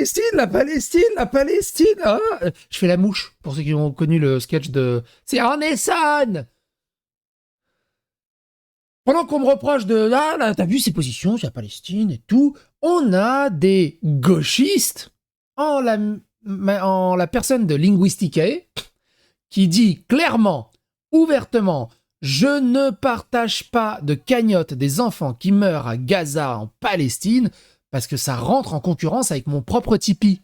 Palestine, la Palestine, la Palestine. Ah, je fais la mouche, pour ceux qui ont connu le sketch de... C'est Renaissance. Pendant qu'on me reproche de... Ah, là, t'as vu ses positions sur la Palestine et tout, on a des gauchistes en la personne de Linguisticae qui dit clairement, ouvertement, je ne partage pas de cagnotte des enfants qui meurent à Gaza, en Palestine, parce que ça rentre en concurrence avec mon propre Tipeee.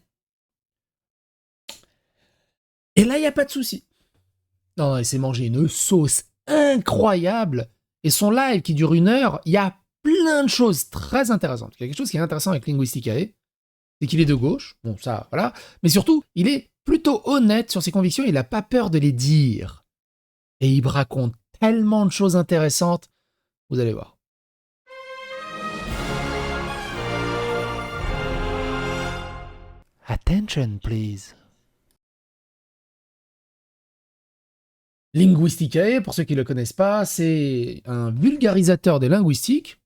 Et là, il n'y a pas de souci. Non, il s'est mangé une sauce incroyable. Et son live qui dure 1 heure, il y a plein de choses très intéressantes. Il y a quelque chose qui est intéressant avec Linguisticae, c'est qu'il est de gauche. Bon, ça, voilà. Mais surtout, il est plutôt honnête sur ses convictions. Il n'a pas peur de les dire. Et il raconte tellement de choses intéressantes. Vous allez voir. Attention, please. Linguisticae, pour ceux qui ne le connaissent pas, c'est un vulgarisateur des linguistiques.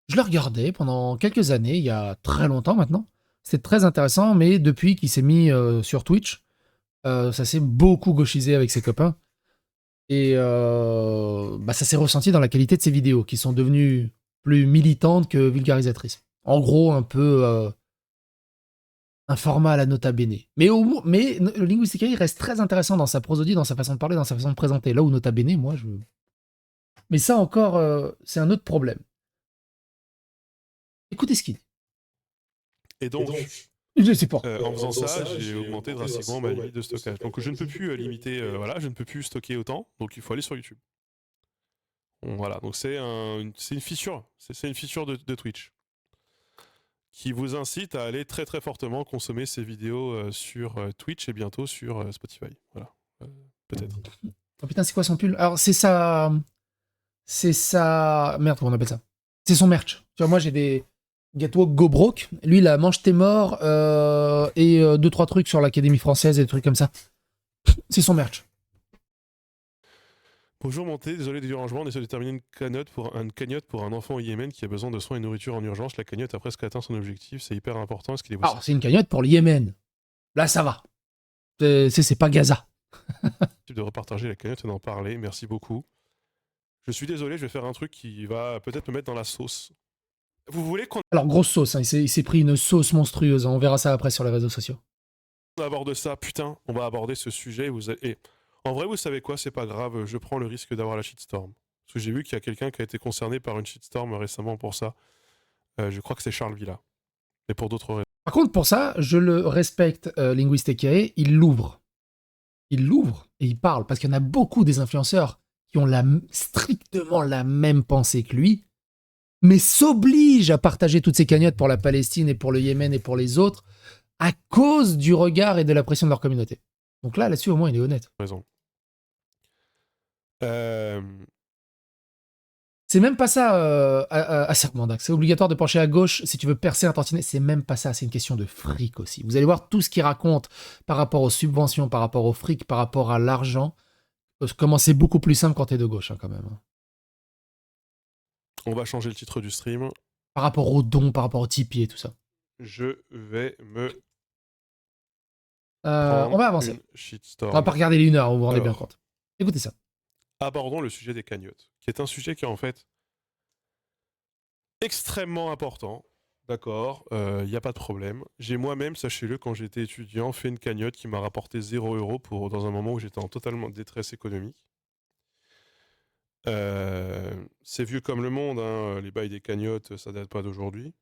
Je le regardais pendant quelques années, il y a très longtemps maintenant. C'était très intéressant, mais depuis qu'il s'est mis sur Twitch, ça s'est beaucoup gauchisé avec ses copains. Et ça s'est ressenti dans la qualité de ses vidéos, qui sont devenues plus militantes que vulgarisatrices. En gros, un peu un format à la Nota Bene. Mais le Linguisticae reste très intéressant dans sa prosodie, dans sa façon de parler, dans sa façon de présenter. Là où Nota Bene, moi, je... Mais ça encore, c'est un autre problème. Écoutez ce qu'il dit. Et donc, je sais pas. En faisant ça, j'ai augmenté drastiquement ma limite de stockage. Donc je ne peux plus limiter, je ne peux plus stocker autant, donc il faut aller sur YouTube. Bon, voilà, donc c'est une fissure, c'est une fissure de Twitch qui vous incite à aller très très fortement consommer ces vidéos sur Twitch et bientôt sur Spotify. Voilà, peut-être. Oh putain, c'est quoi son pull? Alors c'est sa... Merde, comment on appelle ça? C'est son merch. Tu vois, moi j'ai des gâteaux Go Broke. Lui, il a Mange tes morts et 2-3 trucs sur l'Académie française et des trucs comme ça. C'est son merch. Bonjour Monté, désolé du dérangement, on essaie de terminer une cagnotte pour un enfant au Yémen qui a besoin de soins et de nourriture en urgence. La cagnotte a presque atteint son objectif, c'est hyper important. Est-ce qu'il est possible? Alors, c'est une cagnotte pour le Yémen. Là, ça va. C'est pas Gaza. De repartager la cagnotte et d'en parler, merci beaucoup. Je suis désolé, je vais faire un truc qui va peut-être me mettre dans la sauce. Vous voulez qu'on Alors, grosse sauce, hein. Il s'est pris une sauce monstrueuse. On verra ça après sur les réseaux sociaux. aborde ça? Putain, on va aborder ce sujet. Et en vrai, vous savez quoi? C'est pas grave, je prends le risque d'avoir la shitstorm. Parce que j'ai vu qu'il y a quelqu'un qui a été concerné par une shitstorm récemment pour ça. Je crois que c'est Charles Villa. Et pour d'autres raisons. Par contre, pour ça, je le respecte, Linguisticae, il l'ouvre. Il l'ouvre et il parle. Parce qu'il y en a beaucoup des influenceurs qui ont strictement la même pensée que lui, mais s'obligent à partager toutes ces cagnottes pour la Palestine et pour le Yémen et pour les autres à cause du regard et de la pression de leur communauté. Donc là-dessus, au moins, il est honnête. Raison. C'est même pas ça à Sermondac. C'est obligatoire de pencher à gauche si tu veux percer un tantinet. C'est même pas ça. C'est une question de fric aussi. Vous allez voir tout ce qu'il raconte par rapport aux subventions, par rapport au fric, par rapport à l'argent. Comment c'est beaucoup plus simple quand t'es de gauche, hein, quand même. On va changer le titre du stream. Par rapport aux dons, par rapport au Tipeee et tout ça. Je vais me... on va avancer. Shitstorm. On va pas regarder les 1 heure, vous vous rendez bien compte. Écoutez ça. Abordons le sujet des cagnottes, qui est un sujet qui est en fait extrêmement important. D'accord, il n'y a pas de problème. J'ai moi-même, sachez-le, quand j'étais étudiant, fait une cagnotte qui m'a rapporté 0 € dans un moment où j'étais en totalement détresse économique. C'est vieux comme le monde, hein, les bails des cagnottes, ça date pas d'aujourd'hui.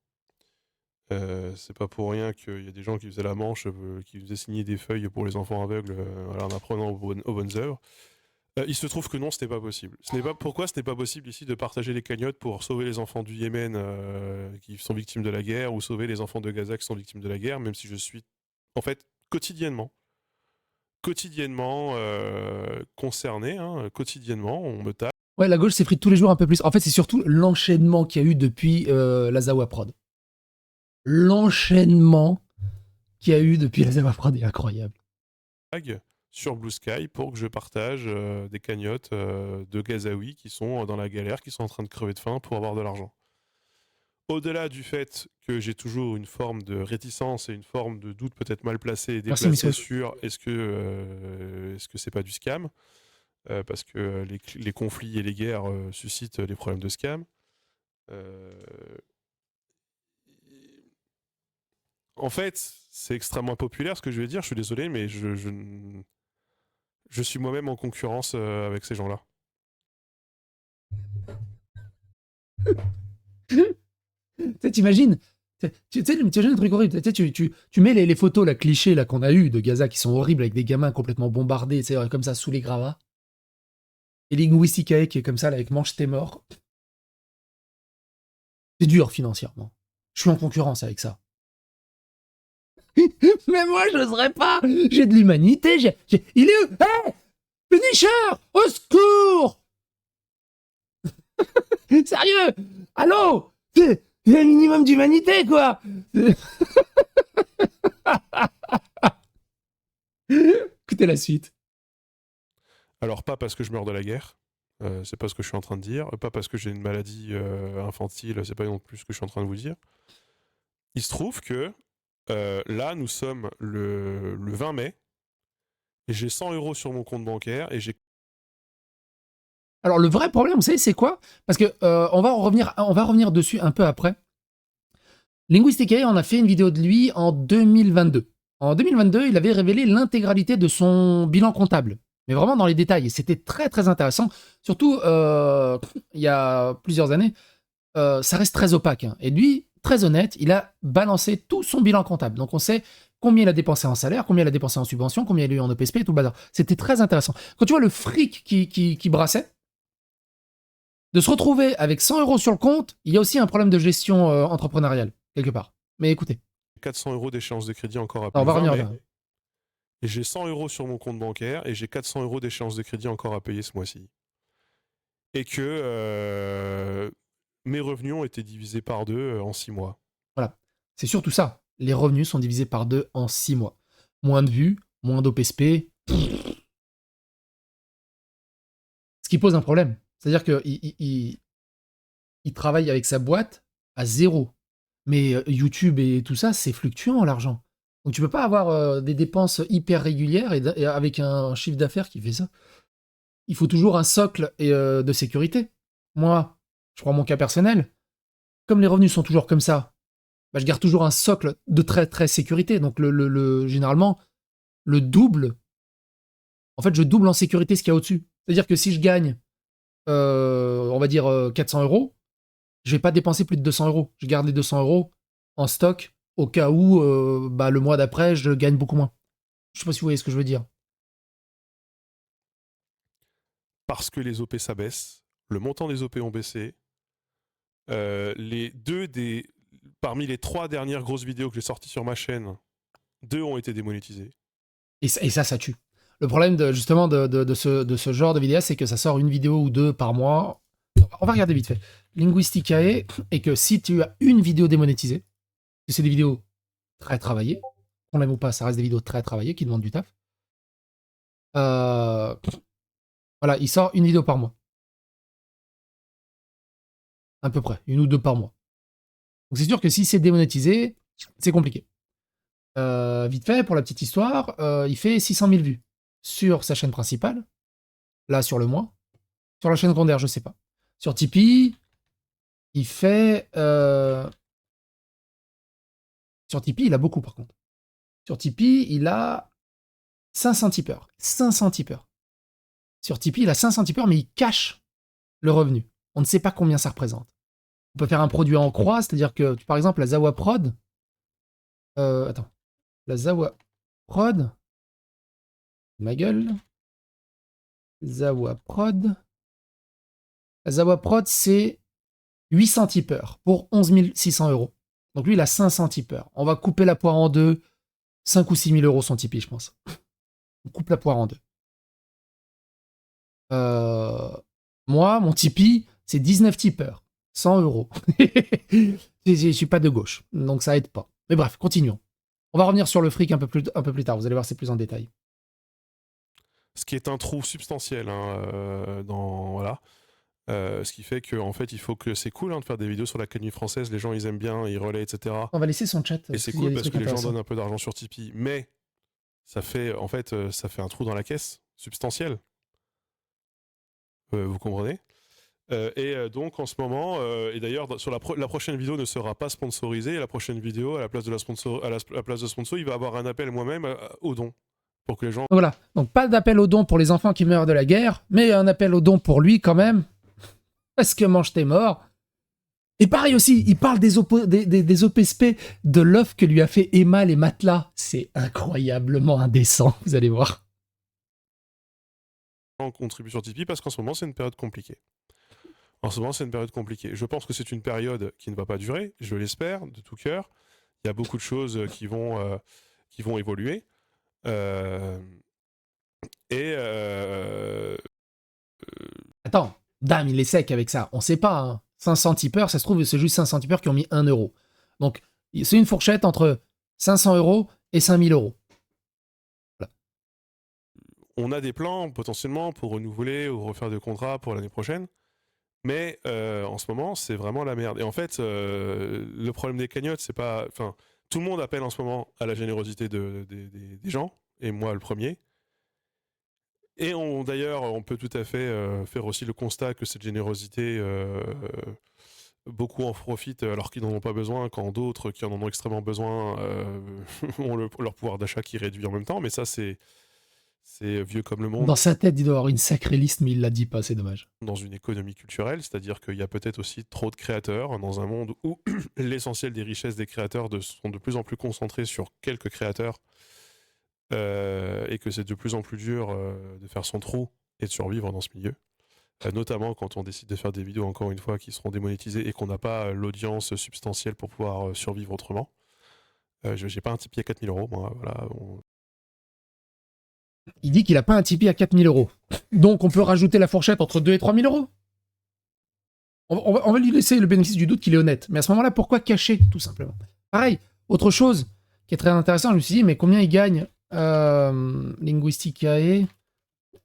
C'est pas pour rien qu'il y a des gens qui faisaient la manche, qui faisaient signer des feuilles pour les enfants aveugles, en apprenant aux bonnes œuvres. Il se trouve que non, ce n'est pas possible. Pourquoi ce n'est pas possible ici de partager les cagnottes pour sauver les enfants du Yémen qui sont victimes de la guerre ou sauver les enfants de Gaza qui sont victimes de la guerre, même si je suis, en fait, quotidiennement concerné, hein, quotidiennement, on me tape. Ouais, la gauche s'effrite tous les jours un peu plus. En fait, c'est surtout l'enchaînement qu'il y a eu depuis la Zawa Prod. L'enchaînement qu'il y a eu depuis la Zawa Prod est incroyable. Sur Blue Sky pour que je partage des cagnottes de Gazaouis qui sont dans la galère, qui sont en train de crever de faim pour avoir de l'argent. au-delà du fait que j'ai toujours une forme de réticence et une forme de doute peut-être mal placé et Merci, déplacé Missou. sur est-ce que c'est pas du scam, parce que les conflits et les guerres suscitent les problèmes de scam. Euh, En fait, c'est extrêmement populaire ce que je vais dire, je suis désolé, mais je suis moi-même en concurrence avec ces gens-là. Tu sais, t'imagines, t'imagines un truc horrible. Tu mets les photos, la clichés là qu'on a eu de Gaza qui sont horribles avec des gamins complètement bombardés, tu sais, comme ça sous les gravats. Et Linguisticae qui est comme ça là, avec mange tes morts. C'est dur financièrement. Je suis en concurrence avec ça. Mais moi, je n'oserais pas. J'ai de l'humanité. Il est où? Hey, Punisher, au secours. Sérieux. Allô. Il y a un minimum d'humanité, quoi. Écoutez la suite. Alors, pas parce que je meurs de la guerre, c'est pas ce que je suis en train de dire, pas parce que j'ai une maladie infantile, c'est pas non plus ce que je suis en train de vous dire. Il se trouve que là, nous sommes le 20 mai, et j'ai 100 € sur mon compte bancaire, et j'ai... Alors, le vrai problème, vous savez, c'est quoi? Parce que on va revenir dessus un peu après. Linguisticae, on a fait une vidéo de lui en 2022. En 2022, il avait révélé l'intégralité de son bilan comptable, mais vraiment dans les détails. Et c'était très très intéressant. Surtout, il y a plusieurs années, ça reste très opaque. Hein. Et lui, très honnête, il a balancé tout son bilan comptable. Donc on sait combien il a dépensé en salaire, combien il a dépensé en subvention, combien il a eu en OPSP et tout le bazar. C'était très intéressant. Quand tu vois le fric qui brassait, de se retrouver avec 100 € sur le compte, il y a aussi un problème de gestion entrepreneuriale, quelque part. Mais écoutez, 400 € d'échéance de crédit encore à on payer. va 20 revenir mai, là. et j'ai 100 € sur mon compte bancaire, et j'ai 400 € d'échéance de crédit encore à payer ce mois-ci. Et que mes revenus ont été divisés par 2 en 6 mois. Voilà. C'est surtout ça. Les revenus sont divisés par 2 en 6 mois. Moins de vues, moins d'OPSP. Ce qui pose un problème. C'est-à-dire qu'il travaille avec sa boîte à zéro. Mais YouTube et tout ça, c'est fluctuant l'argent. Donc tu peux pas avoir des dépenses hyper régulières et avec un chiffre d'affaires qui fait ça. Il faut toujours un socle de sécurité. Moi, je prends mon cas personnel. Comme les revenus sont toujours comme ça, bah, je garde toujours un socle de très très sécurité. Donc généralement, le double. En fait, je double en sécurité ce qu'il y a au-dessus. C'est-à-dire que si je gagne, on va dire 400 €, je vais pas dépenser plus de 200 €. Je garde les 200 € en stock au cas où bah, le mois d'après, je gagne beaucoup moins. Je sais pas si vous voyez ce que je veux dire. Parce que les OP s'abaissent, le montant des OP ont baissé. Parmi les 3 dernières grosses vidéos que j'ai sorties sur ma chaîne, 2 ont été démonétisées. Et ça tue. Le problème justement de ce genre de vidéo, c'est que ça sort une vidéo ou deux par mois. On va regarder vite fait. Linguisticae, et que si tu as une vidéo démonétisée, que c'est des vidéos très travaillées, qu'on l'aime ou pas, ça reste des vidéos très travaillées qui demandent du taf. Voilà, il sort une vidéo par mois. À peu près, une ou deux par mois. Donc c'est sûr que si c'est démonétisé, c'est compliqué. Vite fait, pour la petite histoire, il fait 600 000 vues sur sa chaîne principale, là sur le mois. Sur la chaîne secondaire, je sais pas. Sur Tipeee, il fait. Sur Tipeee, il a beaucoup par contre. Sur Tipeee, il a 500 tipeurs. 500 tipeurs. Sur Tipeee, il a 500 tipeurs, mais il cache le revenu. On ne sait pas combien ça représente. On peut faire un produit en croix, c'est-à-dire que, par exemple, la Zawa Prod. Attends. La Zawa Prod. Ma gueule. Zawa Prod. La Zawa Prod, c'est 800 tipeurs pour 11 600 €. Donc lui, il a 500 tipeurs. On va couper la poire en deux. 5 ou 6 000 € son Tipeee, je pense. On coupe la poire en deux. Moi, mon Tipeee, c'est 19 tipeurs. 100 €. Je suis pas de gauche, donc ça aide pas. Mais bref, continuons. On va revenir sur le fric un peu plus tard. Vous allez voir, c'est plus en détail. Ce qui est un trou substantiel. Voilà. Ce qui fait qu'en fait, il faut que c'est cool hein, de faire des vidéos sur la cagnotte française, les gens ils aiment bien, ils relaient, etc. On va laisser son chat. Et c'est S'il y a cool des parce trucs que les gens intéressants. donnent un peu d'argent sur Tipeee, mais ça fait en fait ça fait un trou dans la caisse substantiel. Vous comprenez? Donc en ce moment, et d'ailleurs sur la prochaine vidéo ne sera pas sponsorisée. La prochaine vidéo, à la place de la place de sponsor, il va avoir un appel moi-même au don pour que les gens. Voilà. Donc pas d'appel aux dons pour les enfants qui meurent de la guerre, mais un appel aux dons pour lui quand même. Parce que mange tes morts. Et pareil aussi, il parle des OPSP, de l'offre que lui a fait Emma les matelas. C'est incroyablement indécent, vous allez voir. Contribuent sur Tipeee parce qu'en ce moment c'est une période compliquée. En ce moment c'est une période compliquée. Je pense que c'est une période qui ne va pas durer, je l'espère de tout cœur. Il y a beaucoup de choses qui vont évoluer. Attends, Dame, il est sec avec ça. On sait pas, hein. 500 tipeurs, ça se trouve, c'est juste 500 tipeurs qui ont mis 1 euro. Donc, c'est une fourchette entre 500 euros et 5000 euros. Voilà. On a des plans potentiellement pour renouveler ou refaire des contrats pour l'année prochaine. Mais en ce moment, c'est vraiment la merde. Et en fait, le problème des cagnottes, c'est pas. Enfin, tout le monde appelle en ce moment à la générosité des gens, et moi le premier. Et d'ailleurs, on peut tout à fait faire aussi le constat que cette générosité, beaucoup en profitent alors qu'ils n'en ont pas besoin, quand d'autres qui en ont extrêmement besoin ont leur pouvoir d'achat qui réduit en même temps. Mais ça, c'est vieux comme le monde. Dans sa tête, il doit avoir une sacrée liste, mais il l'a dit pas, c'est dommage. Dans une économie culturelle, c'est-à-dire qu'il y a peut-être aussi trop de créateurs dans un monde où l'essentiel des richesses des créateurs sont de plus en plus concentrées sur quelques créateurs et que c'est de plus en plus dur de faire son trou et de survivre dans ce milieu. Notamment quand on décide de faire des vidéos, encore une fois, qui seront démonétisées et qu'on n'a pas l'audience substantielle pour pouvoir survivre autrement. J'ai pas un Tipeee à 4000 euros, moi, voilà. Il dit qu'il a pas un Tipeee à 4000 euros. Donc, on peut rajouter la fourchette entre 2 et 3000 euros. On va lui laisser le bénéfice du doute qu'il est honnête. Mais à ce moment-là, pourquoi cacher, tout simplement? Pareil, autre chose qui est très intéressant, je me suis dit, mais combien il gagne Linguisticae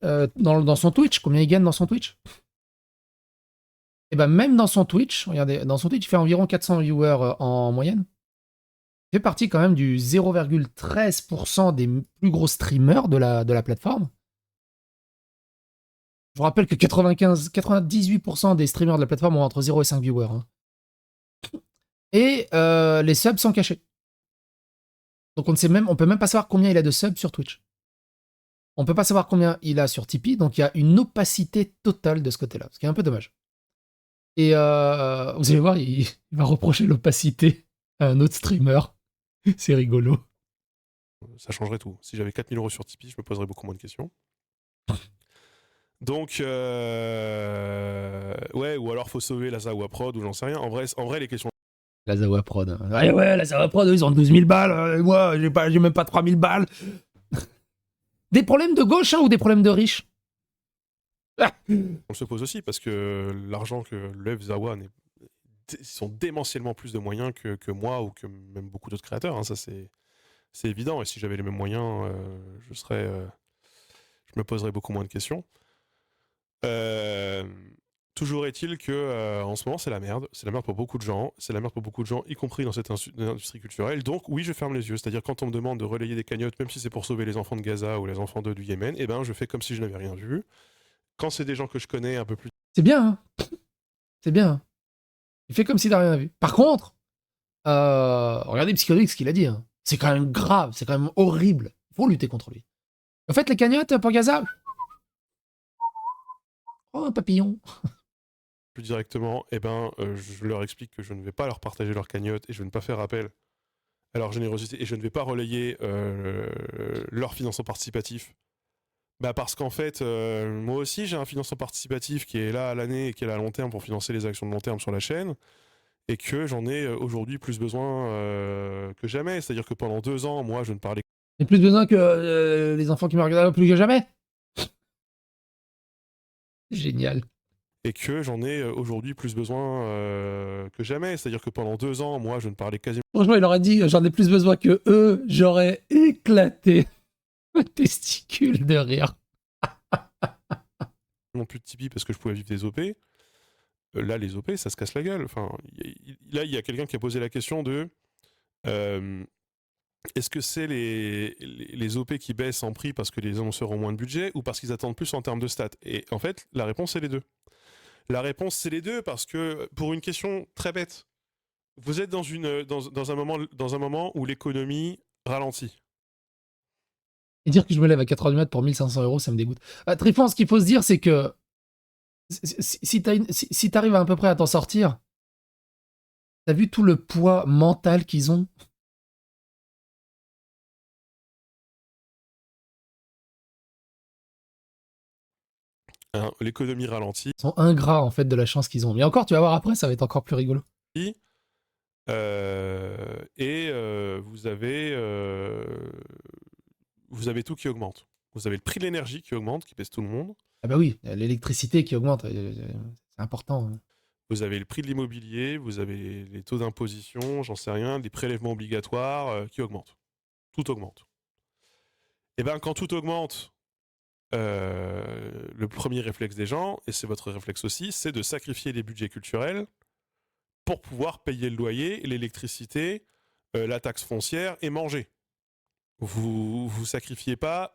dans son Twitch? Combien il gagne dans son Twitch? Et ben même dans son Twitch, regardez, dans son Twitch, il fait environ 400 viewers en moyenne. Il fait partie quand même du 0,13% des plus gros streamers de la plateforme. Je vous rappelle que 98% des streamers de la plateforme ont entre 0 et 5 viewers. Hein. Et les subs sont cachés. Donc on peut même pas savoir combien il a de subs sur Twitch. On peut pas savoir combien il a sur Tipeee, donc il y a une opacité totale de ce côté-là, ce qui est un peu dommage. Et vous allez voir, il va reprocher l'opacité à un autre streamer. C'est rigolo. Ça changerait tout. Si j'avais 4000 euros sur Tipeee, je me poserais beaucoup moins de questions. Donc, ouais, ou alors faut sauver la Zawa Prod, ou j'en sais rien. En vrai, les questions. La Zawa Prod. Ouais, la Zawa Prod, ils ont 12 000 balles. Et moi, j'ai même pas 3 000 balles. Des problèmes de gauche, hein, ou des problèmes de riches? On se pose aussi, parce que l'argent que lève Zawa, ils sont démentiellement plus de moyens que moi, ou que même beaucoup d'autres créateurs. Hein, ça, c'est évident. Et si j'avais les mêmes moyens, je me poserais beaucoup moins de questions. Toujours est-il que en ce moment c'est la merde pour beaucoup de gens, y compris dans cette industrie culturelle. Donc oui, je ferme les yeux, c'est-à-dire quand on me demande de relayer des cagnottes, même si c'est pour sauver les enfants de Gaza ou les enfants du Yémen, eh ben je fais comme si je n'avais rien vu. Quand c'est des gens que je connais un peu plus, c'est bien, hein. C'est bien. Hein. Il fait comme s'il n'a rien vu. Par contre, regardez Psychologique ce qu'il a dit. Hein. C'est quand même grave, c'est quand même horrible. Il faut lutter contre lui. En fait, les cagnottes pour Gaza. Oh, un papillon. plus directement, eh ben je leur explique que je ne vais pas leur partager leur cagnotte et je ne vais pas faire appel à leur générosité et je ne vais pas relayer leur financement participatif. Bah parce qu'en fait, moi aussi j'ai un financement participatif qui est là à l'année et qui est là à long terme pour financer les actions de long terme sur la chaîne, et que j'en ai aujourd'hui plus besoin que jamais. C'est-à-dire que pendant 2 ans, moi je ne parlais Et plus besoin que les enfants qui me regardent plus que jamais. Génial. et que j'en ai aujourd'hui plus besoin que jamais. C'est-à-dire que pendant 2 ans, moi je ne parlais quasiment Franchement, il aurait dit j'en ai plus besoin que eux, j'aurais éclaté le testicule de rire. plus de Tipeee parce que je pouvais vivre des OP. là, les OP, ça se casse la gueule. Enfin, là, il y a quelqu'un qui a posé la question de est-ce que c'est les OP qui baissent en prix parce que les annonceurs ont moins de budget ou parce qu'ils attendent plus en termes de stats? Et en fait, la réponse, c'est les deux. La réponse, c'est les deux parce que, pour une question très bête, vous êtes dans un moment où l'économie ralentit. Et dire que je me lève à 4h du mat pour 1500 euros, ça me dégoûte. Tryphon, ce qu'il faut se dire, c'est que si t'arrives à peu près à t'en sortir, t'as vu tout le poids mental qu'ils ont? Hein, l'économie ralentit. Ils sont ingrats, en fait, de la chance qu'ils ont. Mais encore, tu vas voir après, ça va être encore plus rigolo. Vous avez tout qui augmente. Vous avez le prix de l'énergie qui augmente, qui pèse tout le monde. Ah bah oui, l'électricité qui augmente, c'est important. Hein. Vous avez le prix de l'immobilier, vous avez les taux d'imposition, j'en sais rien, les prélèvements obligatoires qui augmentent. Tout augmente. Et bien, quand tout augmente, le premier réflexe des gens, et c'est votre réflexe aussi, c'est de sacrifier les budgets culturels pour pouvoir payer le loyer, l'électricité, la taxe foncière et manger. Vous sacrifiez pas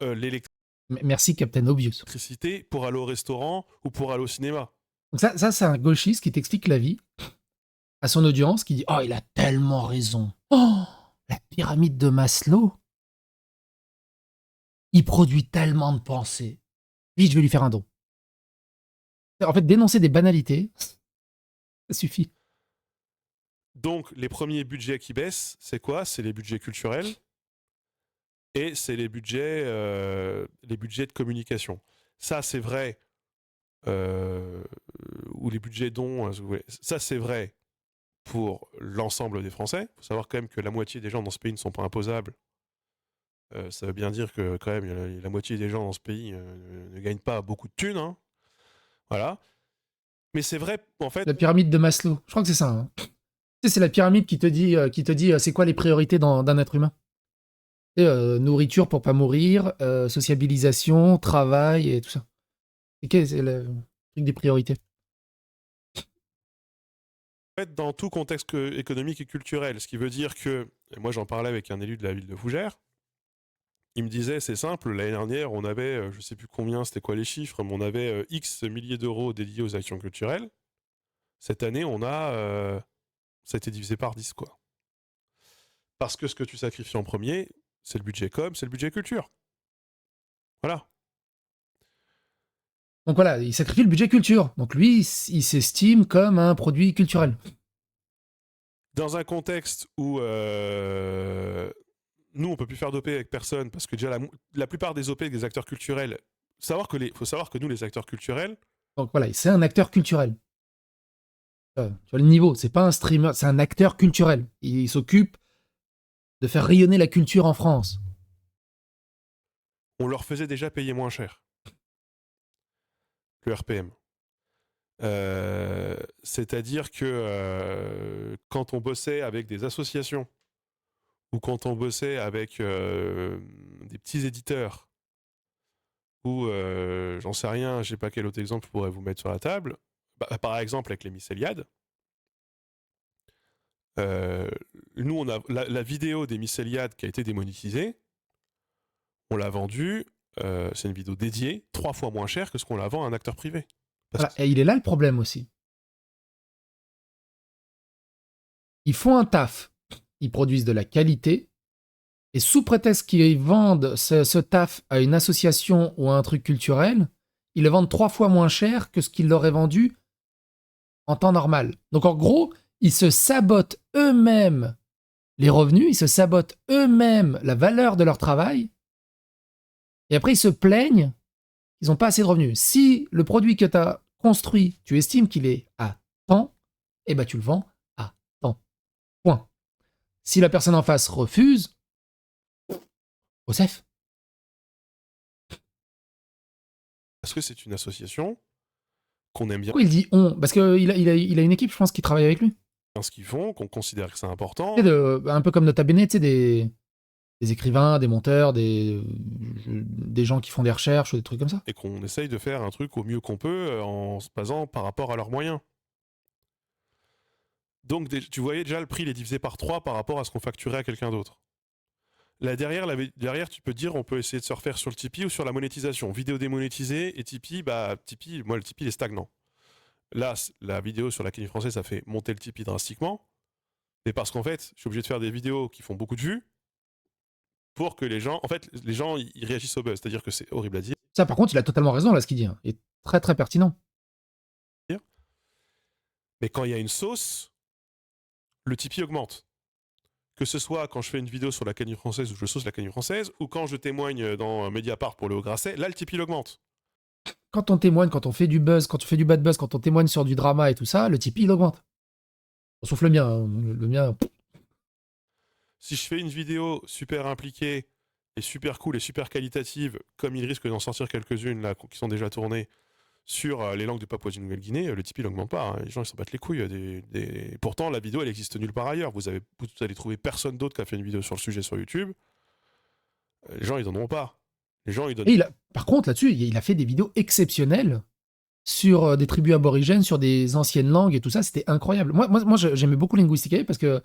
Merci, Captain Obvious. l'électricité pour aller au restaurant ou pour aller au cinéma. Donc ça c'est un gauchiste qui t'explique la vie à son audience, qui dit « Oh, il a tellement raison. Oh, la pyramide de Maslow, il produit tellement de pensées. Vite, je vais lui faire un don. » En fait, dénoncer des banalités, ça suffit. Donc, les premiers budgets qui baissent, c'est quoi? C'est les budgets culturels et c'est les budgets de communication. Ça, c'est vrai. Ou les budgets dons, si vous voulez. Ça, c'est vrai pour l'ensemble des Français. Il faut savoir quand même que la moitié des gens dans ce pays ne sont pas imposables. Ça veut bien dire que quand même la moitié des gens dans ce pays ne gagnent pas beaucoup de thunes. Hein. Voilà. Mais c'est vrai, en fait. La pyramide de Maslow, je crois que c'est ça. Hein. C'est la pyramide qui te dit c'est quoi les priorités d'un être humain. Nourriture pour pas mourir, sociabilisation, travail et tout ça. C'est le truc des priorités. En fait, dans tout contexte économique et culturel, ce qui veut dire que, et moi j'en parlais avec un élu de la ville de Fougères, il me disait c'est simple, l'année dernière on avait, je sais plus combien, c'était quoi les chiffres, mais on avait X milliers d'euros dédiés aux actions culturelles. Cette année ça a été divisé par 10 quoi. Parce que ce que tu sacrifies en premier, c'est le budget com, c'est le budget culture. Voilà. Donc voilà, il sacrifie le budget culture. Donc lui, il s'estime comme un produit culturel. Dans un contexte où nous, on peut plus faire d'OP avec personne, parce que déjà la plupart des OP des acteurs culturels, faut savoir que nous, les acteurs culturels... Donc voilà, c'est un acteur culturel. Tu vois le niveau, c'est pas un streamer, c'est un acteur culturel. Il s'occupe de faire rayonner la culture en France. On leur faisait déjà payer moins cher. Le RPM. C'est-à-dire que quand on bossait avec des associations ou quand on bossait avec des petits éditeurs ou j'en sais rien, je sais pas quel autre exemple je pourrais vous mettre sur la table, par exemple avec les mycéliades, nous on a la vidéo des mycéliades qui a été démonétisée, on l'a vendue, c'est une vidéo dédiée, 3 fois moins cher que ce qu'on la vend à un acteur privé. Voilà. Et il est là le problème aussi. Ils font un taf, ils produisent de la qualité, et sous prétexte qu'ils vendent ce taf à une association ou à un truc culturel, ils le vendent 3 fois moins cher que ce qu'ils l'auraient vendu en temps normal. Donc en gros, ils se sabotent eux-mêmes les revenus, ils se sabotent eux-mêmes la valeur de leur travail, et après ils se plaignent qu'ils n'ont pas assez de revenus. Si le produit que tu as construit, tu estimes qu'il est à temps, eh ben tu le vends à temps. Point. Si la personne en face refuse, Osef. Parce que c'est une association qu'on aime bien. Pourquoi il dit on? Parce qu'il a une équipe, je pense, qui travaille avec lui. Ce qu'ils font, qu'on considère que c'est important. Un peu comme Nota Bene, tu sais, des écrivains, des monteurs, des gens qui font des recherches ou des trucs comme ça. Et qu'on essaye de faire un truc au mieux qu'on peut en se basant par rapport à leurs moyens. Donc tu voyais déjà le prix, il est divisé par 3 par rapport à ce qu'on facturait à quelqu'un d'autre. Là derrière, tu peux dire, on peut essayer de se refaire sur le Tipeee ou sur la monétisation. Vidéo démonétisée et Tipeee, Tipeee, moi le Tipeee il est stagnant. Là, la vidéo sur la Kenny française, ça fait monter le Tipeee drastiquement. Mais parce qu'en fait, je suis obligé de faire des vidéos qui font beaucoup de vues pour que les gens, en fait, les gens ils réagissent au buzz. C'est-à-dire que c'est horrible à dire. Ça, par contre, il a totalement raison là, ce qu'il dit. Hein. Il est très très pertinent. Mais quand il y a une sauce, le Tipeee augmente. Que ce soit quand je fais une vidéo sur la Kenny française où je sauce la Kenny française, ou quand je témoigne dans Mediapart pour le Haut-Grasset, là le Tipeee augmente. Quand on témoigne, quand on fait du buzz, quand on fait du bad buzz, quand on témoigne sur du drama et tout ça, le Tipeee il augmente. Sauf le mien. Hein. Le mien. Si je fais une vidéo super impliquée et super cool et super qualitative, comme il risque d'en sortir quelques-unes là qui sont déjà tournées sur les langues de Papouasie-Nouvelle-Guinée, le Tipeee n'augmente pas. Hein. Les gens ils s'en battent les couilles. Pourtant, la vidéo elle existe nulle part ailleurs. Vous allez trouver personne d'autre qui a fait une vidéo sur le sujet sur YouTube. Les gens ils donneront pas. Les gens ils donnent. Et par contre, là-dessus, il a fait des vidéos exceptionnelles sur des tribus aborigènes, sur des anciennes langues et tout ça. C'était incroyable. Moi j'aimais beaucoup Linguistica parce que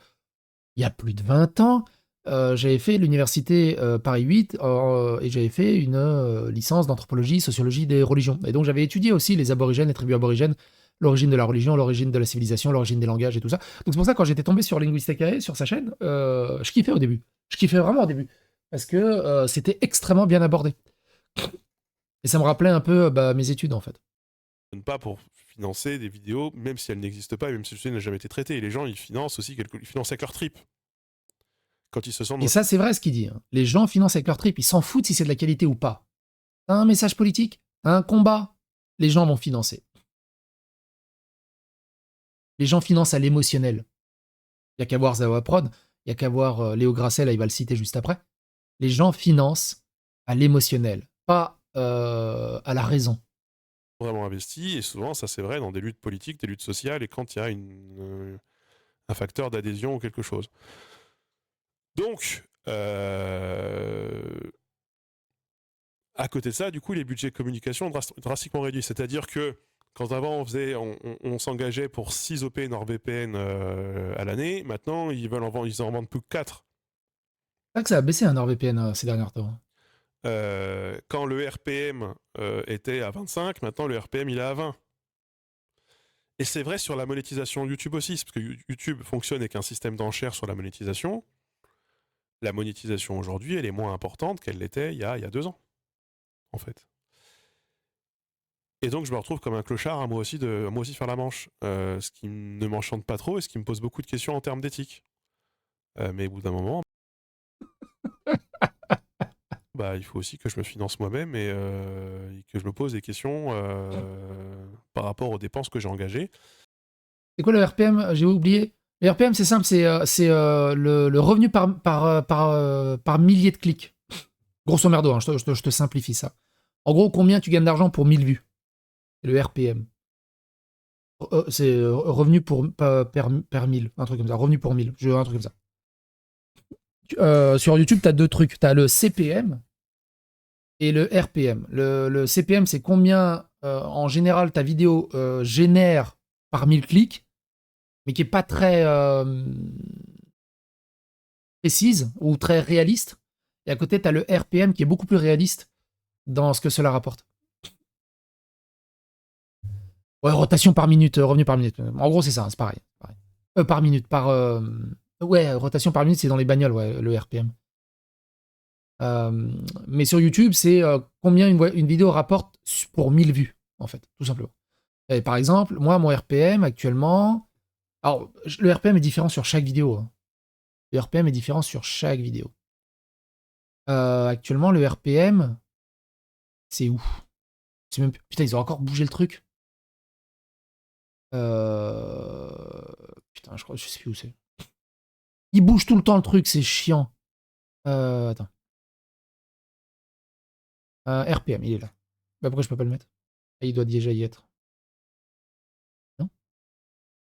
il y a plus de 20 ans, j'avais fait l'université Paris 8 et j'avais fait une licence d'anthropologie, sociologie des religions. Et donc j'avais étudié aussi les aborigènes, les tribus aborigènes, l'origine de la religion, l'origine de la civilisation, l'origine des langages et tout ça. Donc c'est pour ça que quand j'étais tombé sur Linguisticae, sur sa chaîne, je kiffais au début. Je kiffais vraiment au début. Parce que c'était extrêmement bien abordé. Et ça me rappelait un peu mes études en fait. Pas pour financer des vidéos, même si elles n'existent pas et même si le sujet n'a jamais été traité. Et les gens, ils financent aussi ils financent avec leur trip. Quand ils se sentent. Et ça, c'est vrai ce qu'il dit. Hein. Les gens financent avec leur trip. Ils s'en foutent si c'est de la qualité ou pas. T'as un message politique, un combat, les gens vont financer. Les gens financent à l'émotionnel. Il n'y a qu'à voir Zawa Prod, il n'y a qu'à voir Léo Grasset, là, il va le citer juste après. Les gens financent à l'émotionnel, pas à la raison. Vraiment investi, et souvent, ça c'est vrai dans des luttes politiques, des luttes sociales, et quand il y a un facteur d'adhésion ou quelque chose. Donc, à côté de ça, du coup, les budgets de communication ont drastiquement réduit. C'est-à-dire que quand avant on s'engageait pour 6 OP NordVPN à l'année, maintenant ils en vendent plus que 4. C'est vrai que ça a baissé un NordVPN ces derniers temps. Quand le RPM était à 25, maintenant le RPM il est à 20. Et c'est vrai sur la monétisation YouTube aussi, parce que YouTube fonctionne avec un système d'enchères sur la monétisation. La monétisation aujourd'hui, elle est moins importante qu'elle l'était il y a 2 ans, en fait. Et donc je me retrouve comme un clochard à moi aussi faire la manche, ce qui ne m'enchante pas trop et ce qui me pose beaucoup de questions en termes d'éthique. Mais au bout d'un moment, il faut aussi que je me finance moi-même et que je me pose des questions par rapport aux dépenses que j'ai engagées. C'est quoi le RPM? J'ai oublié. Le RPM, c'est simple, c'est le revenu par millier de clics. Grosso merdo, hein, je te simplifie ça. En gros, combien tu gagnes d'argent pour 1000 vues? C'est le RPM. C'est revenu per 1000, un truc comme ça. Revenu pour 1000, un truc comme ça. Sur YouTube, tu as deux trucs. Tu as le CPM et le RPM. Le CPM, c'est combien, en général, ta vidéo génère par 1000 clics, mais qui n'est pas très précise ou très réaliste. Et à côté, tu as le RPM qui est beaucoup plus réaliste dans ce que cela rapporte. Ouais, rotation par minute, revenu par minute. En gros, c'est ça, c'est pareil. Par minute, ouais, rotation par minute, c'est dans les bagnoles, ouais, le RPM. Mais sur YouTube, c'est combien une vidéo rapporte pour 1000 vues, en fait, tout simplement. Et par exemple, moi, mon RPM actuellement... Alors, le RPM est différent sur chaque vidéo. Hein. Le RPM est différent sur chaque vidéo. Actuellement, le RPM, c'est où? C'est même... Putain, ils ont encore bougé le truc. Putain, je sais plus où c'est. Il bouge tout le temps le truc, c'est chiant. Attends. RPM, il est là. Pourquoi je peux pas le mettre? Il doit déjà y être. Non?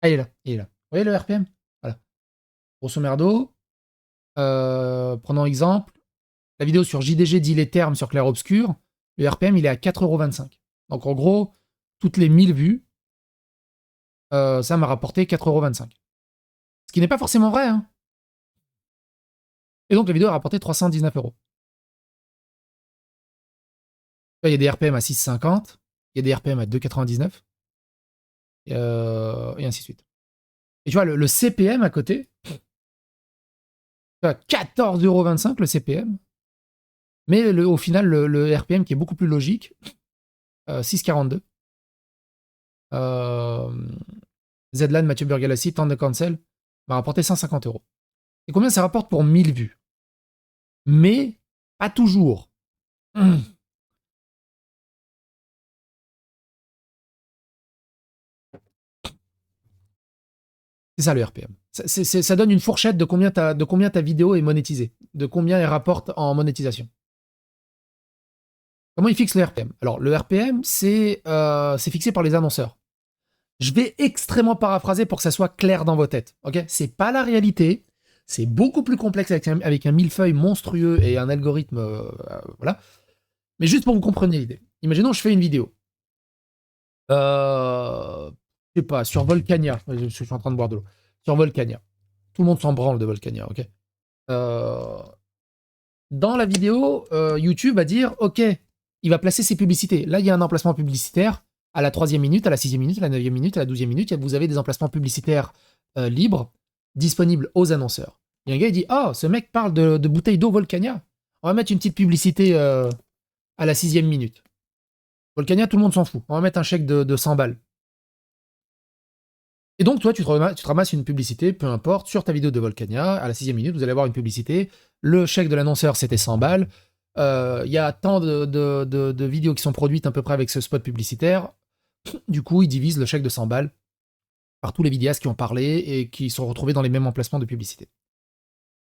Ah, il est là, il est là. Vous voyez le RPM? Voilà. Grosso merdo, prenons exemple, la vidéo sur JDG dit les termes sur Clair Obscur, le RPM il est à 4,25€. Donc en gros, toutes les 1000 vues, ça m'a rapporté 4,25€. qui n'est pas forcément vrai. Hein. Et donc, la vidéo a rapporté 319 euros. Il y a des RPM à 6,50, il y a des RPM à 2,99, et ainsi de suite. Et tu vois, le CPM à côté, 14,25€ le CPM, mais au final, le RPM qui est beaucoup plus logique, 6,42. Zlan, Mathieu Burgalassi, Tente de Cancel, m'a rapporté 150 euros. Et combien ça rapporte pour 1000 vues? Mais pas toujours. C'est ça le RPM. Ça donne une fourchette de combien ta vidéo est monétisée, de combien elle rapporte en monétisation. Comment ils fixent le RPM? Alors, le RPM, c'est fixé par les annonceurs. Je vais extrêmement paraphraser pour que ça soit clair dans vos têtes. Ok? C'est pas la réalité. C'est beaucoup plus complexe avec un millefeuille monstrueux et un algorithme. Voilà. Mais juste pour que vous compreniez l'idée. Imaginons je fais une vidéo. Je sais pas, sur Volcania. Je suis en train de boire de l'eau. Sur Volcania. Tout le monde s'en branle de Volcania, ok? Dans la vidéo, YouTube va dire, ok, il va placer ses publicités. Là, il y a un emplacement publicitaire à la 3e minute, à la 6e minute, à la 9e minute, à la 12e minute. Vous avez des emplacements publicitaires libres, disponibles aux annonceurs. Il y a un gars qui dit, oh, ce mec parle de bouteilles d'eau Volcania. On va mettre une petite publicité à la 6e minute. Volcania, tout le monde s'en fout. On va mettre un chèque de 100 balles. Et donc, toi, tu te ramasses une publicité, peu importe, sur ta vidéo de Volcania. À la 6e minute, vous allez avoir une publicité. Le chèque de l'annonceur, c'était 100 balles. Il y a tant de vidéos qui sont produites à peu près avec ce spot publicitaire. Du coup, ils divisent le chèque de 100 balles par tous les vidéastes qui ont parlé et qui sont retrouvés dans les mêmes emplacements de publicité.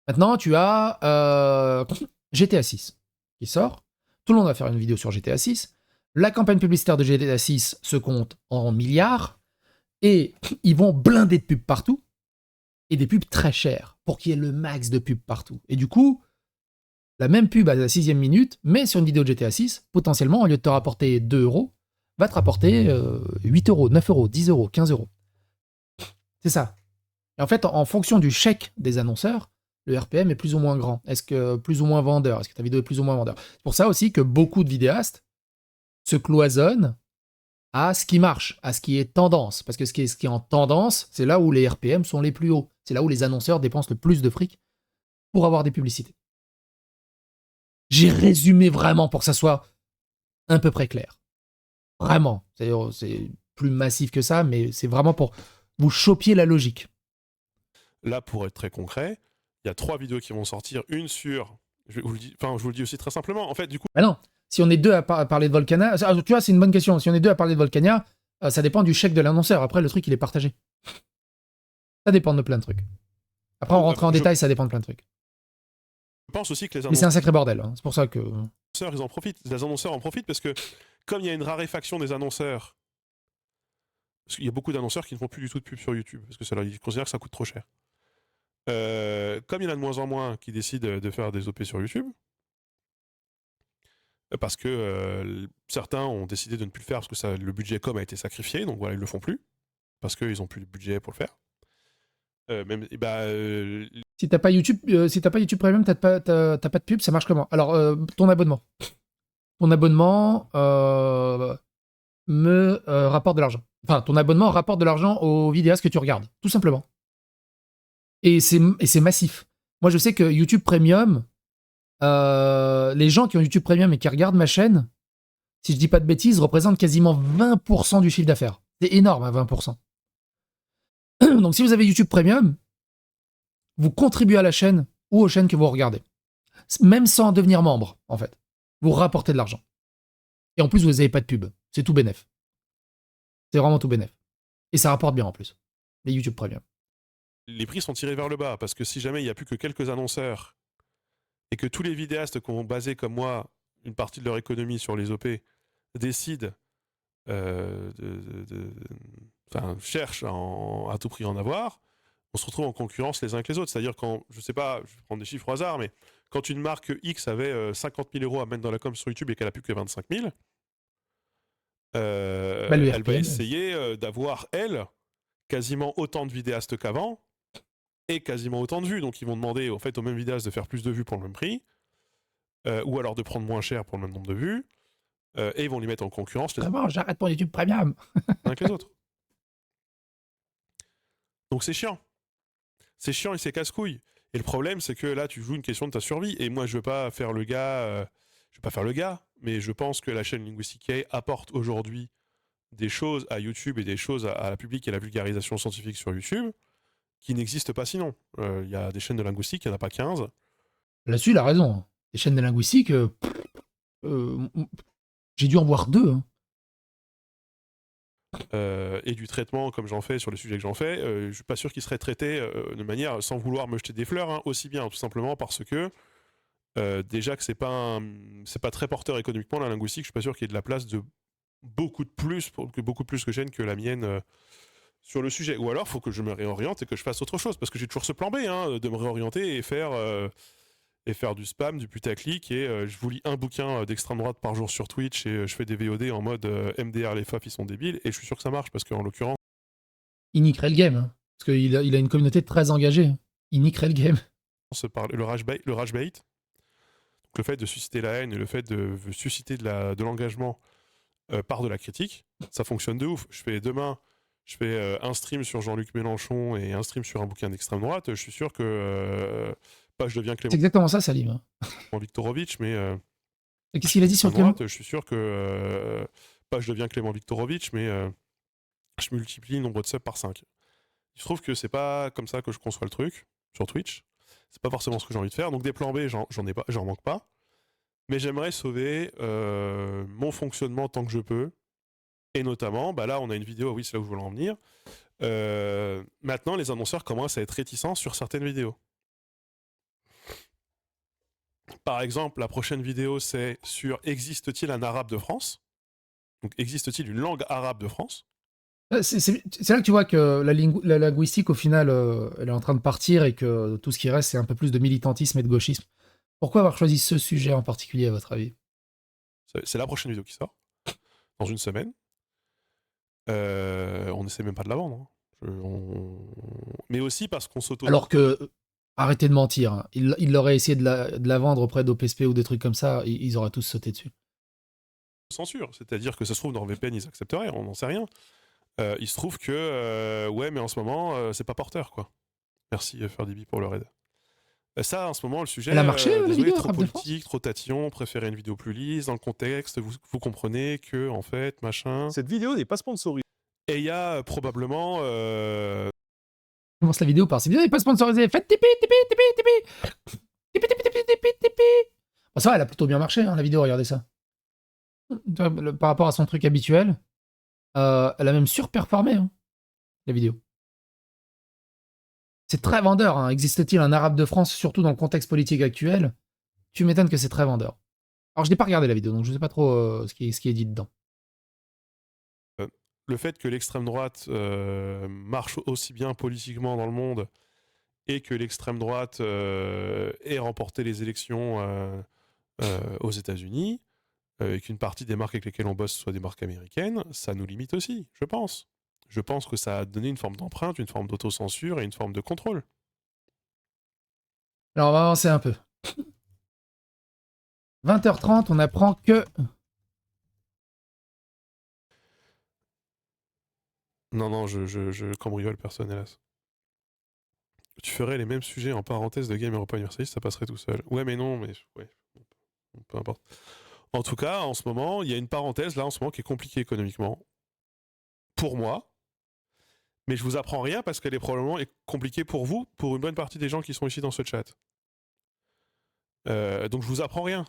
Maintenant, tu as GTA 6 qui sort. Tout le monde va faire une vidéo sur GTA 6. La campagne publicitaire de GTA 6 se compte en milliards. Et ils vont blinder de pubs partout. Et des pubs très chères pour qu'il y ait le max de pubs partout. Et du coup, la même pub à la 6e minute, mais sur une vidéo de GTA 6, potentiellement, au lieu de te rapporter 2 euros, va te rapporter 8 euros, 9 euros, 10 euros, 15 euros. C'est ça. Et en fait, en fonction du chèque des annonceurs, le RPM est plus ou moins grand. Est-ce que plus ou moins vendeur? Est-ce que ta vidéo est plus ou moins vendeur? C'est pour ça aussi que beaucoup de vidéastes se cloisonnent à ce qui marche, à ce qui est tendance. Parce que ce qui est en tendance, c'est là où les RPM sont les plus hauts. C'est là où les annonceurs dépensent le plus de fric pour avoir des publicités. J'ai résumé vraiment pour que ça soit à peu près clair. Vraiment. C'est plus massif que ça, mais c'est vraiment pour vous chopier la logique. Là, pour être très concret, il y a 3 vidéos qui vont sortir. Une sur... je vous le dis aussi très simplement. En fait, du coup... Mais non, si on est deux à parler de Volcania... Tu vois, c'est une bonne question. Si on est deux à parler de Volcania, ça dépend du chèque de l'annonceur. Après, le truc, il est partagé. Ça dépend de plein de trucs. Après, on rentre en détail, ça dépend de plein de trucs. Je pense aussi que les Mais c'est un sacré bordel. Hein. C'est pour ça que... ils en profitent. Les annonceurs en profitent parce que, comme il y a une raréfaction des annonceurs, parce qu'il y a beaucoup d'annonceurs qui ne font plus du tout de pub sur YouTube, parce que ils considèrent que ça coûte trop cher. Comme il y en a de moins en moins qui décident de faire des OP sur YouTube, parce que certains ont décidé de ne plus le faire parce que le budget com a été sacrifié, donc voilà, ils le font plus, parce qu'ils n'ont plus le budget pour le faire. Si t'as pas YouTube, Premium, t'as pas de pub, ça marche comment? Alors, ton abonnement. Ton abonnement me rapporte de l'argent. Enfin, ton abonnement rapporte de l'argent aux vidéastes que tu regardes, tout simplement. Et c'est massif. Moi, je sais que YouTube Premium, les gens qui ont YouTube Premium et qui regardent ma chaîne, si je dis pas de bêtises, représentent quasiment 20% du chiffre d'affaires. C'est énorme, hein, 20%. Donc, si vous avez YouTube Premium, vous contribuez à la chaîne ou aux chaînes que vous regardez. Même sans devenir membre, en fait. Vous rapportez de l'argent. Et en plus, vous n'avez pas de pub. C'est tout bénef. C'est vraiment tout bénef. Et ça rapporte bien en plus. Les YouTube Premium. Les prix sont tirés vers le bas, parce que si jamais il n'y a plus que quelques annonceurs, et que tous les vidéastes qui ont basé comme moi une partie de leur économie sur les OP décident cherchent à tout prix en avoir, on se retrouve en concurrence les uns avec les autres. C'est-à-dire quand, je sais pas, je vais prendre des chiffres au hasard, mais quand une marque X avait 50 000 euros à mettre dans la com sur YouTube et qu'elle a plus que 25 000, elle va essayer d'avoir, elle, quasiment autant de vidéastes qu'avant, ait quasiment autant de vues. Donc ils vont demander en fait aux mêmes vidéastes de faire plus de vues pour le même prix, ou alors de prendre moins cher pour le même nombre de vues, et ils vont les mettre en concurrence les uns Vraiment, j'arrête mon YouTube Premium. avec les autres. Donc c'est chiant. C'est chiant et c'est casse-couille. Et le problème, c'est que là, tu joues une question de ta survie. Et moi, je veux pas faire le gars, je veux pas faire le gars, mais je pense que la chaîne Linguistic apporte aujourd'hui des choses à YouTube et des choses à la public et la vulgarisation scientifique sur YouTube qui n'existent pas sinon. Il y a des chaînes de linguistique, il n'y en a pas 15. Là-dessus, il a raison. Les chaînes de linguistique, j'ai dû en voir 2. Hein. Et du traitement comme j'en fais sur les sujets que j'en fais, je suis pas sûr qu'ils seraient traités de manière sans vouloir me jeter des fleurs, hein, aussi bien, tout simplement parce que déjà que c'est pas très porteur économiquement la linguistique, je suis pas sûr qu'il y ait de la place de beaucoup plus que chaîne que la mienne sur le sujet. Ou alors, il faut que je me réoriente et que je fasse autre chose, parce que j'ai toujours ce plan B, hein, de me réorienter et faire du spam, du putaclic, et je vous lis un bouquin d'extrême droite par jour sur Twitch, et je fais des VOD en mode MDR, les FAF, ils sont débiles, et je suis sûr que ça marche, parce qu'en l'occurrence... Il niquerait le game, hein, parce qu'il a une communauté très engagée. Il niquerait le game. Le rage bait, donc le fait de susciter la haine et le fait de susciter de l'engagement par de la critique, ça fonctionne de ouf. Demain, je fais un stream sur Jean-Luc Mélenchon et un stream sur un bouquin d'extrême droite, je suis sûr que pas je deviens Clément C'est exactement ça, Salim. Viktorovitch, mais Et qu'est-ce qu'il a dit sur le droite, Clément? je suis sûr que pas je deviens Clément Viktorovitch, mais je multiplie le nombre de subs par 5. Il se trouve que c'est pas comme ça que je conçois le truc sur Twitch. C'est pas forcément ce que j'ai envie de faire. Donc des plans B, j'en manque pas. Mais j'aimerais sauver mon fonctionnement tant que je peux. Et notamment, bah là, on a une vidéo, oui, c'est là où je voulais en venir. Maintenant, les annonceurs commencent à être réticents sur certaines vidéos. Par exemple, la prochaine vidéo, c'est sur existe-t-il un arabe de France? Donc, existe-t-il une langue arabe de France? C'est là que tu vois que la linguistique, au final, elle est en train de partir et que tout ce qui reste, c'est un peu plus de militantisme et de gauchisme. Pourquoi avoir choisi ce sujet en particulier, à votre avis? C'est la prochaine vidéo qui sort, dans une semaine. On n'essaie même pas de la vendre. Hein. Mais aussi parce qu'on s'auto... Alors que, arrêtez de mentir, hein. Il aurait essayé de la vendre auprès d'OPSP ou des trucs comme ça, ils auraient tous sauté dessus. Censure, c'est-à-dire que ça se trouve dans VPN ils accepteraient, on n'en sait rien. Il se trouve que ouais, mais en ce moment c'est pas porteur quoi. Merci Ferdibi pour le raid. Ça en ce moment le sujet, Elle a marché, la désolé, vidéo trop Rap de France? politique, trop tatillon, préférez une vidéo plus lisse dans le contexte, vous comprenez que en fait machin. Cette vidéo n'est pas sponsorisée. Et il y a probablement Commence la vidéo par cette vidéo n'est pas sponsorisée. Faites Tipeee, Tipeee, Tipeee, Tipeee. Tipeee, Tipeee, Tipeee, Tipeee, Tipeee. Bon, ça va, elle a plutôt bien marché, hein, la vidéo, regardez ça. Par rapport à son truc habituel, elle a même surperformé, hein, la vidéo. C'est très vendeur, hein. Existe-t-il un arabe de France, surtout dans le contexte politique actuel? Tu m'étonnes que c'est très vendeur. Alors, je n'ai pas regardé la vidéo, donc je ne sais pas trop ce qui est dit dedans. le fait que l'extrême droite marche aussi bien politiquement dans le monde et que l'extrême droite ait remporté les élections aux États-Unis, et qu'une partie des marques avec lesquelles on bosse soient des marques américaines, ça nous limite aussi, je pense. Je pense que ça a donné une forme d'empreinte, une forme d'autocensure et une forme de contrôle. Alors, on va avancer un peu. 20h30, on apprend que... Non, je cambriole personne, hélas. Tu ferais les mêmes sujets en parenthèse de Game Europa Universalis, ça passerait tout seul. Ouais, mais non, mais ouais, peu importe. En tout cas, en ce moment, il y a une parenthèse là en ce moment qui est compliquée économiquement. Pour moi. Mais je vous apprends rien parce qu'elle est probablement compliquée pour vous, pour une bonne partie des gens qui sont ici dans ce chat. Donc je vous apprends rien.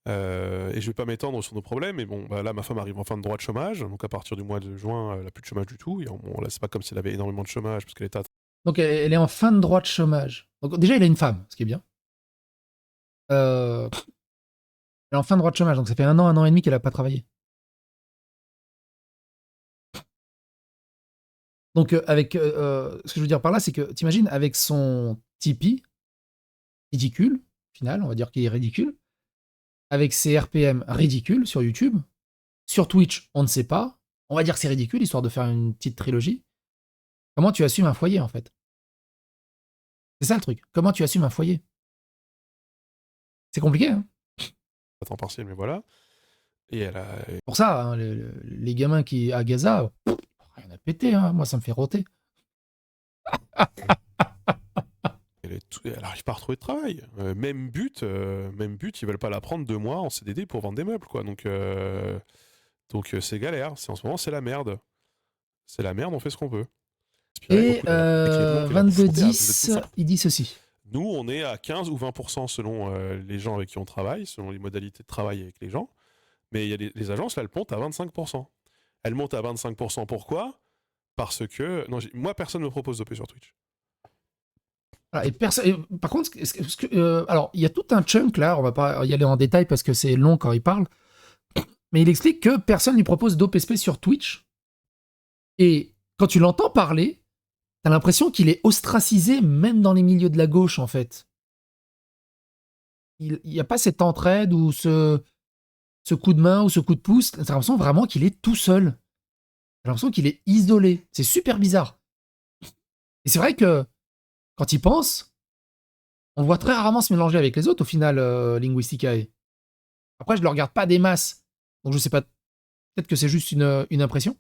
Et je vais pas m'étendre sur nos problèmes, mais bon, bah là ma femme arrive en fin de droit de chômage, donc à partir du mois de juin, elle n'a plus de chômage du tout. Et bon, là c'est pas comme si elle avait énormément de chômage parce qu'elle était. Donc elle est en fin de droit de chômage. Donc déjà, il a une femme, ce qui est bien. Elle est en fin de droit de chômage, donc ça fait un an et demi qu'elle n'a pas travaillé. Donc ce que je veux dire par là, c'est que t'imagines avec son Tipeee, ridicule, au final, on va dire qu'il est ridicule, avec ses RPM ridicules sur YouTube, sur Twitch, on ne sait pas, on va dire que c'est ridicule, histoire de faire une petite trilogie. Comment tu assumes un foyer, en fait? C'est ça le truc. Comment tu assumes un foyer? C'est compliqué, hein. à temps partiel, mais voilà. Et elle a, Pour ça, hein, les gamins qui à Gaza, rien à péter, hein. Moi ça me fait roter. elle arrive pas à retrouver de travail. Même but, ils veulent pas la prendre 2 mois en CDD pour vendre des meubles, quoi. Donc c'est galère. En ce moment, c'est la merde. C'est la merde, on fait ce qu'on peut. Et Donc, qui est donc la confrontée à 22-10, il dit ceci. Nous, on est à 15 ou 20% selon les gens avec qui on travaille, selon les modalités de travail avec les gens. Mais il y a les agences, là, elles montent à 25%. Elles montent à 25%, pourquoi? Parce que... Non, moi, personne ne me propose d'OP sur Twitch. Voilà, par contre, alors, il y a tout un chunk là, on va pas y aller en détail parce que c'est long quand il parle, mais il explique que personne ne lui propose d'OPSP sur Twitch. Et quand tu l'entends parler, t'as l'impression qu'il est ostracisé même dans les milieux de la gauche, en fait. Il n'y a pas cette entraide ou ce coup de main ou ce coup de pouce. T'as l'impression vraiment qu'il est tout seul. T'as l'impression qu'il est isolé. C'est super bizarre. Et c'est vrai que quand il pense, on le voit très rarement se mélanger avec les autres, au final, Linguisticae. Après, je le regarde pas des masses. Donc je sais pas, peut-être que c'est juste une impression.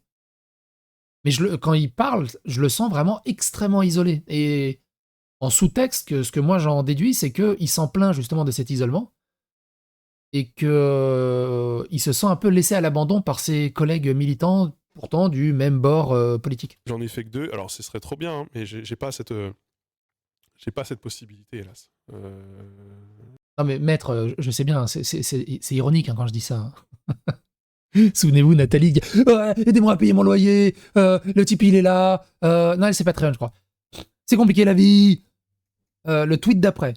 Mais quand il parle, je le sens vraiment extrêmement isolé. Et en sous-texte, ce que moi j'en déduis, c'est qu'il s'en plaint justement de cet isolement. Et qu'il se sent un peu laissé à l'abandon par ses collègues militants, pourtant du même bord politique. J'en ai fait que 2, alors ce serait trop bien, hein, mais j'ai pas cette possibilité, hélas. Non mais maître, je sais bien, c'est ironique hein, quand je dis ça. Souvenez-vous, Nathalie dit ouais, aidez-moi à payer mon loyer, le Tipeee il est là. Non, elle sait pas très bien, je crois. C'est compliqué la vie. Le tweet d'après.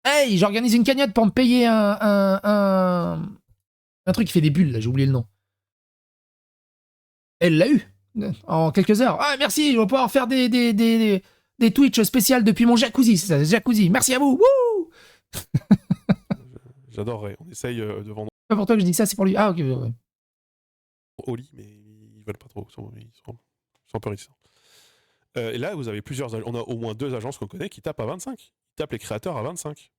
Hey, j'organise une cagnotte pour me payer un truc qui fait des bulles, là, j'ai oublié le nom. Elle l'a eu en quelques heures. Ah, merci, je vais pouvoir faire des Twitch spéciales depuis mon jacuzzi, c'est ça, jacuzzi. Merci à vous. Wouh. J'adorerais. On essaye de vendre C'est pas pour toi que je dis ça, c'est pour lui. Ah, ok. Ouais. au lit, mais ils veulent pas trop. Ils sont un peu réticents. Et là, vous avez on a au moins 2 agences qu'on connaît qui tapent à 25. Ils tapent les créateurs à 25.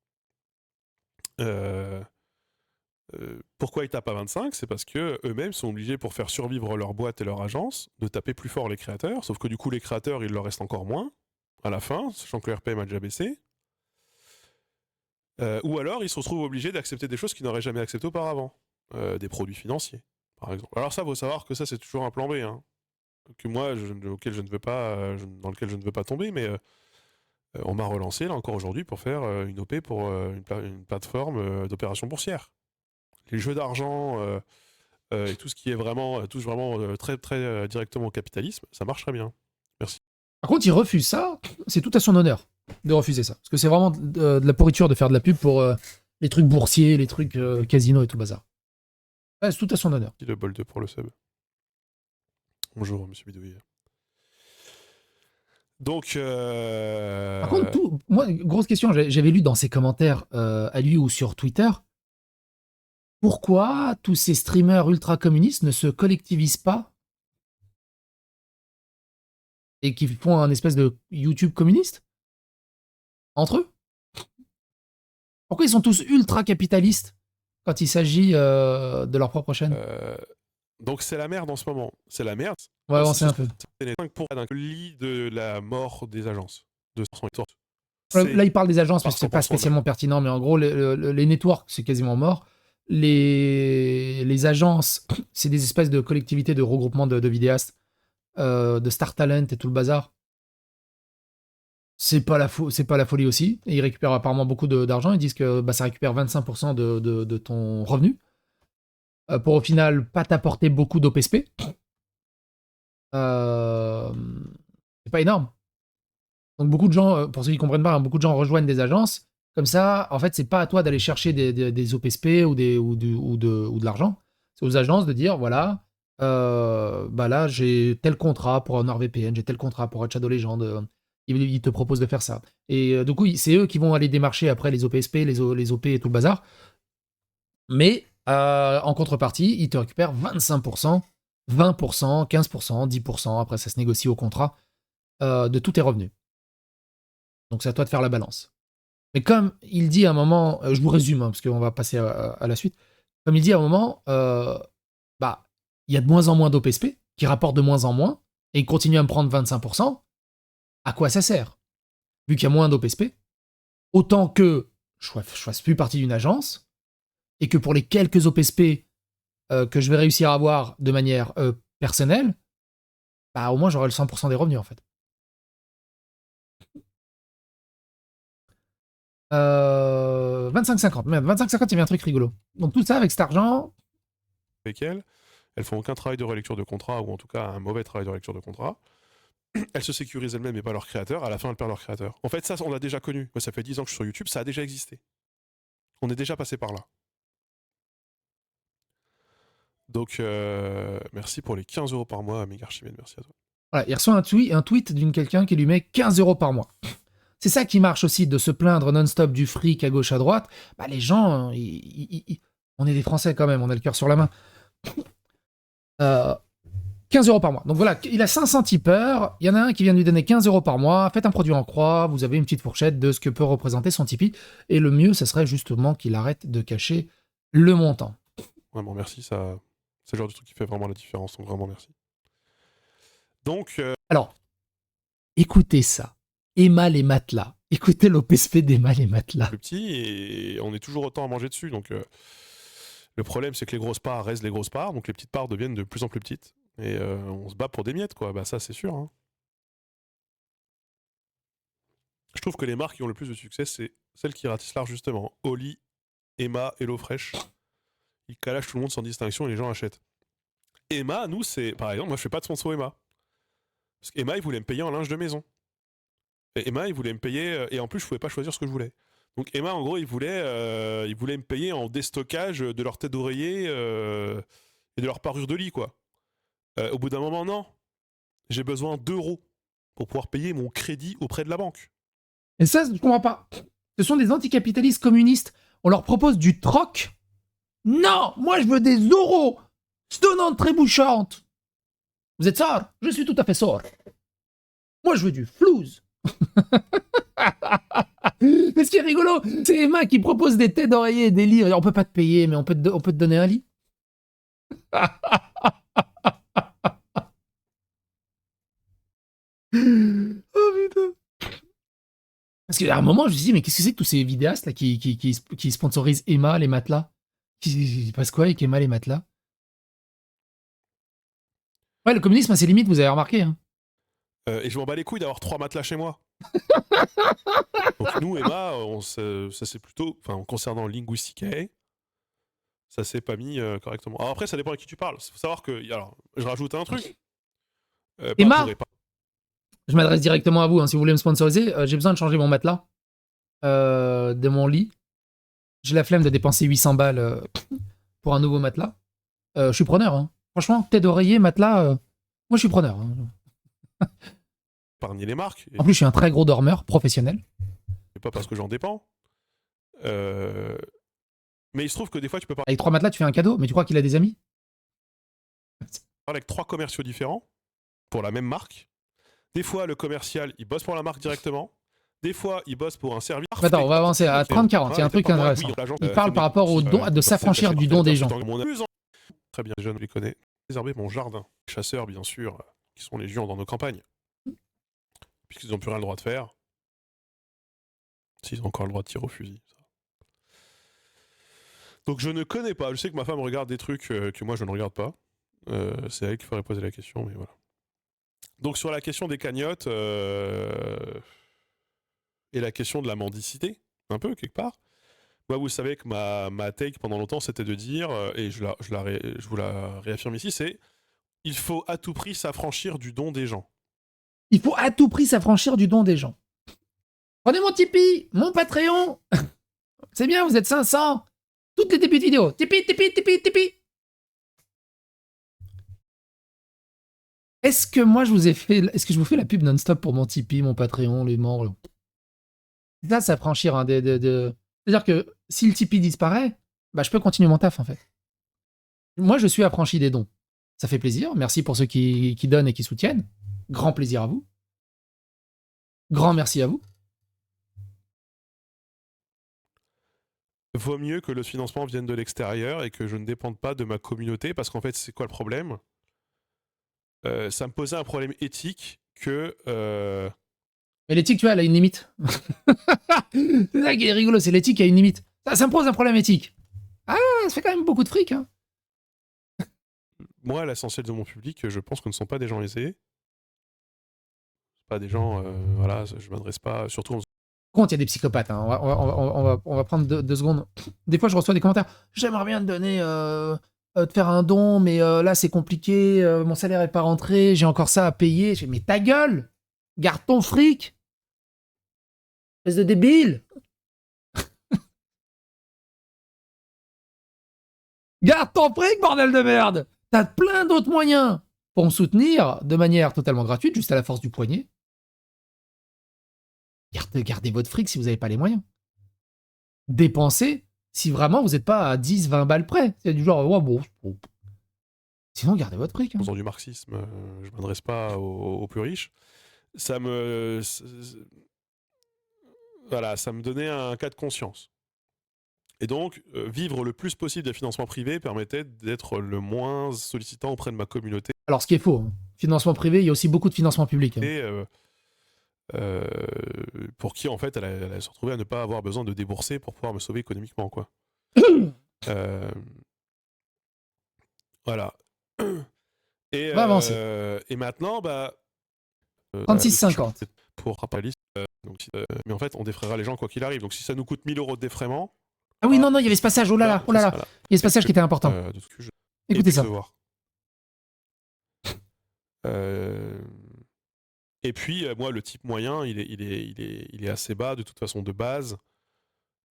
Pourquoi ils tapent à 25? C'est parce que eux-mêmes sont obligés, pour faire survivre leur boîte et leur agence, de taper plus fort les créateurs. Sauf que du coup, les créateurs, il leur reste encore moins à la fin, sachant que le RPM a déjà baissé. Ou alors, ils se retrouvent obligés d'accepter des choses qu'ils n'auraient jamais acceptées auparavant. Des produits financiers, par exemple. Alors ça, faut savoir que ça, c'est toujours un plan B, hein, que moi, dans lequel je ne veux pas tomber, mais on m'a relancé, là, encore aujourd'hui, pour faire une OP pour une plateforme d'opération boursière. Les jeux d'argent et tout ce qui est vraiment, touche vraiment très, très directement au capitalisme, ça marche très bien. Merci. Par contre, il refuse ça. C'est tout à son honneur de refuser ça. Parce que c'est vraiment de la pourriture de faire de la pub pour les trucs boursiers, les trucs casino et tout bazar. Ouais, c'est tout à son honneur. Le bol 2 pour le sub. Bonjour, monsieur Bidouille. Donc. Par contre, moi, grosse question, j'avais lu dans ses commentaires à lui ou sur Twitter, pourquoi tous ces streamers ultra-communistes ne se collectivisent pas et qui font un espèce de YouTube communiste entre eux? Pourquoi ils sont tous ultra-capitalistes quand il s'agit de leur propre chaîne? Donc c'est la merde en ce moment. C'est la merde. Ouais, avancez un peu. C'est les 5% d'un lit de la mort des agences. Là, il parle des agences, mais c'est pas spécialement pertinent, mais en gros, les networks, c'est quasiment mort. Les agences, c'est des espèces de collectivités de regroupement de vidéastes, de Star Talent et tout le bazar. C'est pas la folie aussi. Et ils récupèrent apparemment beaucoup d'argent. Ils disent que ça récupère 25% de ton revenu. Pour au final pas t'apporter beaucoup d'OPSP. C'est pas énorme. Donc beaucoup de gens, pour ceux qui comprennent pas, hein, beaucoup de gens rejoignent des agences. Comme ça, en fait, c'est pas à toi d'aller chercher des OPSP ou de l'argent. C'est aux agences de dire, voilà, là, j'ai tel contrat pour NordVPN, j'ai tel contrat pour Shadow Legends. Ils te proposent de faire ça. Et du coup, c'est eux qui vont aller démarcher après les OPSP, les OP et tout le bazar. Mais en contrepartie, ils te récupèrent 25%, 20%, 15%, 10%, après ça se négocie au contrat, de tous tes revenus. Donc c'est à toi de faire la balance. Mais comme il dit à un moment, je vous résume, parce qu'on va passer à la suite. Comme il dit à un moment, bah, il y a de moins en moins d'OPSP, qui rapportent de moins en moins, et il continue à me prendre 25%. À quoi ça sert? Vu qu'il y a moins d'OPSP, autant que je fasse plus partie d'une agence, et que pour les quelques OPSP que je vais réussir à avoir de manière personnelle, bah, au moins j'aurai le 100% des revenus en fait. 25-50, merde, 25-50, il y avait un truc rigolo. Donc tout ça avec cet argent. Avec elles font aucun travail de relecture de contrat, ou en tout cas un mauvais travail de relecture de contrat. Elles se sécurisent elles-mêmes et pas leur créateur. À la fin, elles perdent leur créateur. En fait, ça, on l'a déjà connu. Moi, ça fait 10 ans que je suis sur YouTube, ça a déjà existé. On est déjà passé par là. Donc, merci pour les 15 € par mois, Amiga Archimède, merci à toi. Voilà, il reçoit un tweet d'une quelqu'un qui lui met 15 € par mois. C'est ça qui marche aussi, de se plaindre non-stop du fric à gauche à droite. Bah, les gens, on est des Français quand même, on a le cœur sur la main. 15 € par mois. Donc voilà, il a 500 tipeurs, il y en a un qui vient de lui donner 15 € par mois, faites un produit en croix, vous avez une petite fourchette de ce que peut représenter son Tipeee, et le mieux, ce serait justement qu'il arrête de cacher le montant. Vraiment, merci, ça, c'est le genre de truc qui fait vraiment la différence, donc vraiment merci. Donc... Alors, écoutez ça. Emma les matelas. Écoutez l'OPSP d'Emma les matelas. Plus petit, et on est toujours autant à manger dessus, donc... le problème, c'est que les grosses parts restent les grosses parts, donc les petites parts deviennent de plus en plus petites. Et on se bat pour des miettes, quoi. Bah ça, c'est sûr. Hein. Je trouve que les marques qui ont le plus de succès, c'est celles qui ratissent large, justement. Oli, Emma, HelloFresh. Ils calachent tout le monde sans distinction et les gens achètent. Emma, nous, c'est... Par exemple, moi, je fais pas de sponsor Emma. Parce qu'Emma, ils voulaient me payer en linge de maison. Et Emma, ils voulaient me payer... et en plus, je pouvais pas choisir ce que je voulais. Donc Emma, en gros, ils voulaient me payer en déstockage de leur tête d'oreiller et de leur parure de lit, quoi. Au bout d'un moment, non. J'ai besoin d'€ pour pouvoir payer mon crédit auprès de la banque. Et ça, je comprends pas. Ce sont des anticapitalistes communistes. On leur propose du troc. Non, moi je veux des euros. Stonnante trébuchante. Vous êtes sort? Je suis tout à fait sort. Moi je veux du flouze. Mais ce qui est rigolo, c'est Emma qui propose des têtes d'oreiller et des lits. On peut pas te payer, mais on peut te donner un lit. Oh putain. Parce qu'à un moment, je me suis dit, mais qu'est-ce que c'est que tous ces vidéastes là qui sponsorisent Emma les matelas? Il passe quoi avec Emma les matelas? Ouais, le communisme, c'est limite, vous avez remarqué. Hein. Et je m'en bats les couilles d'avoir 3 matelas chez moi. Donc nous, Emma, ça c'est plutôt... Enfin, concernant Linguisticae, ça s'est pas mis correctement. Alors après, ça dépend à qui tu parles. Il faut savoir que... Alors, je rajoute un truc. Emma, je m'adresse directement à vous. Hein, si vous voulez me sponsoriser, j'ai besoin de changer mon matelas de mon lit. J'ai la flemme de dépenser 800 balles pour un nouveau matelas. Je suis preneur. Hein. Franchement, tête d'oreiller, matelas, moi je suis preneur. Hein. Épargner les marques. En plus, je suis un très gros dormeur professionnel. Et pas parce que j'en dépends. Mais il se trouve que des fois, tu peux parler... Avec 3 matelas, tu fais un cadeau, mais tu crois qu'il a des amis? Avec 3 commerciaux différents pour la même marque. Des fois, le commercial, il bosse pour la marque directement. Des fois, il bosse pour un service. Attends, on va avancer à 30-40. Il y a un truc intéressant. Il parle par rapport au don, de s'affranchir du don des gens. Très bien, je les connais. Désherber mon jardin. Les chasseurs, bien sûr, qui sont légion dans nos campagnes. Puisqu'ils n'ont plus rien le droit de faire. S'ils ont encore le droit de tirer au fusil. Ça. Donc je ne connais pas. Je sais que ma femme regarde des trucs que moi je ne regarde pas. C'est à elle qu'il faudrait poser la question, mais voilà. Donc sur la question des cagnottes et la question de la mendicité, un peu quelque part. Moi, vous savez que ma take pendant longtemps, c'était de dire, et je vous la réaffirme ici, c'est il faut à tout prix s'affranchir du don des gens. Il faut à tout prix s'affranchir du don des gens. Prenez mon Tipeee, mon Patreon. C'est bien, vous êtes 500. Toutes les débuts de vidéo. Tipeee, Tipeee, Tipeee, Tipeee. Est-ce que moi je vous ai fait... Est-ce que je vous fais la pub non-stop pour mon Tipeee, mon Patreon, les membres? C'est ça, s'affranchir. Hein, C'est-à-dire que si le Tipeee disparaît, bah, je peux continuer mon taf en fait. Moi je suis affranchi des dons. Ça fait plaisir. Merci pour ceux qui donnent et qui soutiennent. Grand plaisir à vous. Grand merci à vous. vaut mieux que le financement vienne de l'extérieur et que je ne dépende pas de ma communauté, parce qu'en fait, c'est quoi le problème? Ça me posait un problème éthique que... Mais l'éthique, tu vois, elle a une limite. C'est ça qui est rigolo, c'est l'éthique qui a une limite. Ça me pose un problème éthique. Ah, ça fait quand même beaucoup de fric. Hein. moi, l'essentiel de mon public, je pense que ne sont pas des gens aisés. Pas des gens... voilà, je m'adresse pas... Surtout en... Par contre, il y a des psychopathes. Hein. On va prendre 2 secondes. Des fois, je reçois des commentaires. J'aimerais bien te donner, te faire un don, mais là, c'est compliqué. Mon salaire est pas rentré. J'ai encore ça à payer. Je fais, mais ta gueule! Garde ton fric! Espèce de débile! Garde ton fric, bordel de merde! T'as plein d'autres moyens pour me soutenir de manière totalement gratuite, juste à la force du poignet. Gardez votre fric si vous n'avez pas les moyens. Dépensez si vraiment vous n'êtes pas à 10, 20 balles près. C'est du genre, ouais, bon. Sinon, gardez votre fric. Hein. faisant du marxisme, je m'adresse pas aux plus riches. Ça me... Voilà, ça me donnait un cas de conscience. Et donc, vivre le plus possible des financements privés permettait d'être le moins sollicitant auprès de ma communauté. Alors, ce qui est faux, hein. Financement privé, il y a aussi beaucoup de financement public. Hein. Et pour qui, en fait, elle se retrouvait à ne pas avoir besoin de débourser pour pouvoir me sauver économiquement, quoi. Voilà. On va avancer. Et maintenant, bah... 36,50. Pour rappeler, mais en fait, on défraiera les gens quoi qu'il arrive. Donc si ça nous coûte 1000 € de défraiement... Ah oui, non, il y avait ce passage. Oh là là, oh là là. Il y a ce passage qui était important. Écoutez ça. Et puis, moi, le type moyen, il est assez bas, de toute façon, de base.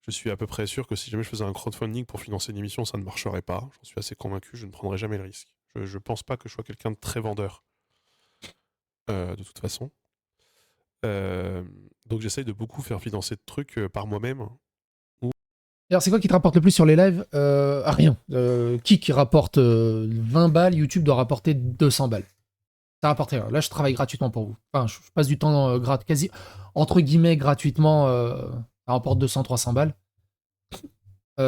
Je suis à peu près sûr que si jamais je faisais un crowdfunding pour financer une émission, ça ne marcherait pas. J'en suis assez convaincu, je ne prendrai jamais le risque. Je pense pas que je sois quelqu'un de très vendeur. De toute façon. Donc j'essaye de beaucoup faire financer de trucs par moi-même. Alors, c'est quoi qui te rapporte le plus sur les lives? Rien. Qui rapporte 20 balles, YouTube doit rapporter 200 balles. Ça rapporte rien. Là, je travaille gratuitement pour vous. Enfin, je passe du temps quasi, entre guillemets, gratuitement. Ça rapporte 200-300 balles.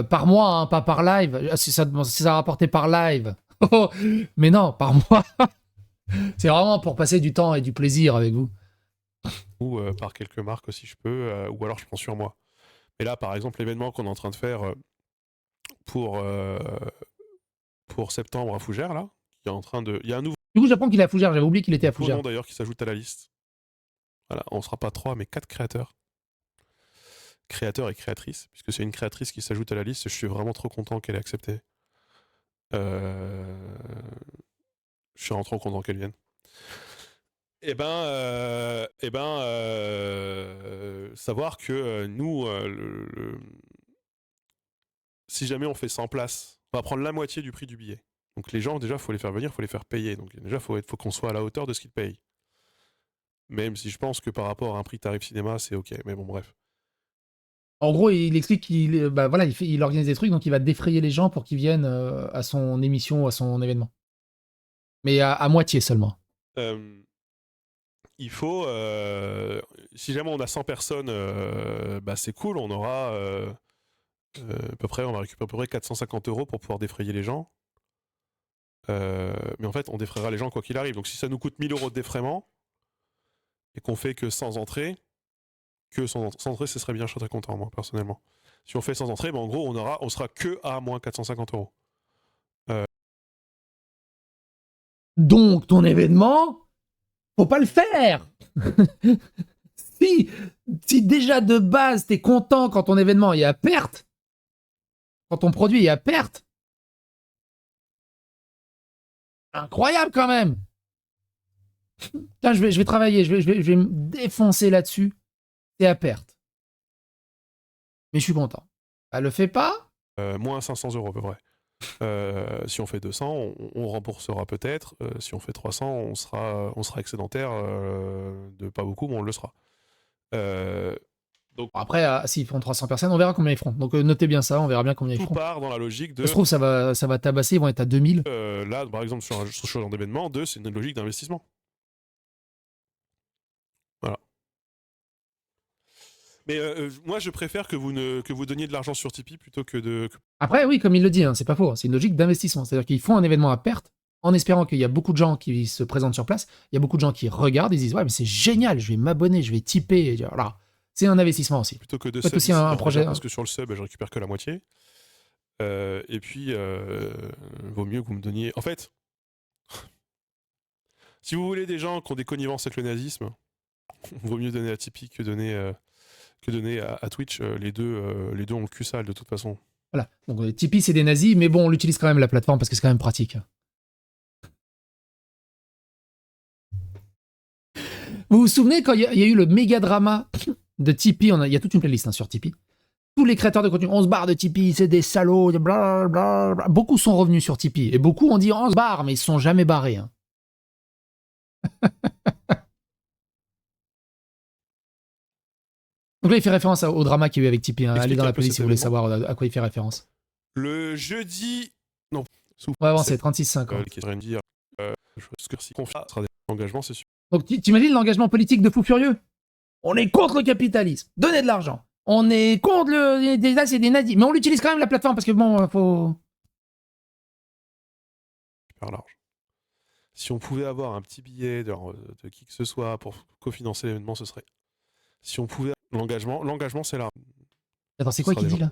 Par mois, hein, pas par live. Si ça rapportait par live. Mais non, par mois. C'est vraiment pour passer du temps et du plaisir avec vous. Ou par quelques marques si je peux, ou alors je prends sur moi. Et là, par exemple, l'événement qu'on est en train de faire pour septembre à Fougères, là, qui est en train de... Il y a un nouveau Du coup, j'apprends qu'il est à Fougères. J'avais oublié qu'il était à Fougères. nom d'ailleurs qui s'ajoute à la liste. Voilà, on sera pas 3, mais 4 créateurs. Créateurs et créatrices, puisque c'est une créatrice qui s'ajoute à la liste. Je suis vraiment trop content qu'elle ait accepté. Je suis vraiment trop content qu'elle vienne. Savoir que nous, si jamais on fait 100 places, on va prendre la moitié du prix du billet. Donc les gens, déjà, il faut les faire venir, il faut les faire payer. Donc déjà, il faut qu'on soit à la hauteur de ce qu'ils payent. Même si je pense que par rapport à un prix tarif cinéma, c'est ok. Mais bon, bref. En gros, il explique qu'il voilà, il organise des trucs, donc il va défrayer les gens pour qu'ils viennent à son émission ou à son événement. Mais à moitié seulement. Il faut... si jamais on a 100 personnes, c'est cool, on aura... à peu près, on va récupérer à peu près 450 € pour pouvoir défrayer les gens. Mais en fait, on défraiera les gens quoi qu'il arrive. Donc si ça nous coûte 1000 € de défraiement, et qu'on fait que sans entrée, sans entrée, ce serait bien, je serais très content, moi, personnellement. Si on fait sans entrée, en gros, on sera que à moins 450 €. Donc, ton événement, faut pas le faire. si déjà de base, t'es content quand ton événement est à perte, quand ton produit est à perte, incroyable quand même. Putain, je vais travailler, je vais me défoncer là-dessus. C'est à perte. Mais je suis content. Elle le fait pas? Moins 500 € à peu près. Si on fait 200, on remboursera peut-être. Si on fait 300, on sera excédentaire de pas beaucoup, mais on le sera. Donc, après, s'ils font 300 personnes, on verra combien ils feront. Donc notez bien ça, on verra bien combien ils feront. Tout part dans la logique de... Ça se trouve, ça va tabasser, ils vont être à 2000. Là, par exemple, sur ce genre d'événement, c'est une logique d'investissement. Voilà. Mais moi, je préfère que vous donniez de l'argent sur Tipeee plutôt que de. Après, oui, comme il le dit, hein, c'est pas faux, hein, c'est une logique d'investissement. C'est-à-dire qu'ils font un événement à perte en espérant qu'il y a beaucoup de gens qui se présentent sur place, il y a beaucoup de gens qui regardent, ils disent ouais, mais c'est génial, je vais m'abonner, je vais tiper. Voilà. C'est un investissement aussi. Plutôt que de C'est sub aussi ici, un hein, projet. déjà, parce que sur le sub, je récupère que la moitié. Et puis, vaut mieux que vous me donniez. En fait, si vous voulez des gens qui ont des connivences avec le nazisme, vaut mieux donner à Tipeee que donner à Twitch. Les deux ont le cul sale de toute façon. Voilà. Donc Tipeee, c'est des nazis, mais bon, on l'utilise quand même la plateforme parce que c'est quand même pratique. Vous vous souvenez quand il y a eu le méga drama de Tipeee, il y a toute une playlist hein, sur Tipeee. Tous les créateurs de contenu, on se barre de Tipeee, c'est des salauds, blablabla. Beaucoup sont revenus sur Tipeee et beaucoup ont dit on se barre, mais ils se sont jamais barrés. Hein. Donc là, il fait référence au drama qu'il y a eu avec Tipeee. Hein. Allez dans la playlist si vous voulez savoir à quoi il fait référence. Le jeudi. Non, on va avancer, 36-50. Qui est dire ce que si confie sera des engagements, c'est sûr. Donc t'imagines l'engagement politique de fou furieux? On est contre le capitalisme, donnez de l'argent. On est contre c'est des nazis, mais on l'utilise quand même la plateforme parce que bon, faut. Super large. Si on pouvait avoir un petit billet de qui que ce soit pour cofinancer l'événement, ce serait. Si on pouvait. L'engagement, c'est là. Attends, c'est quoi qu'il dit là?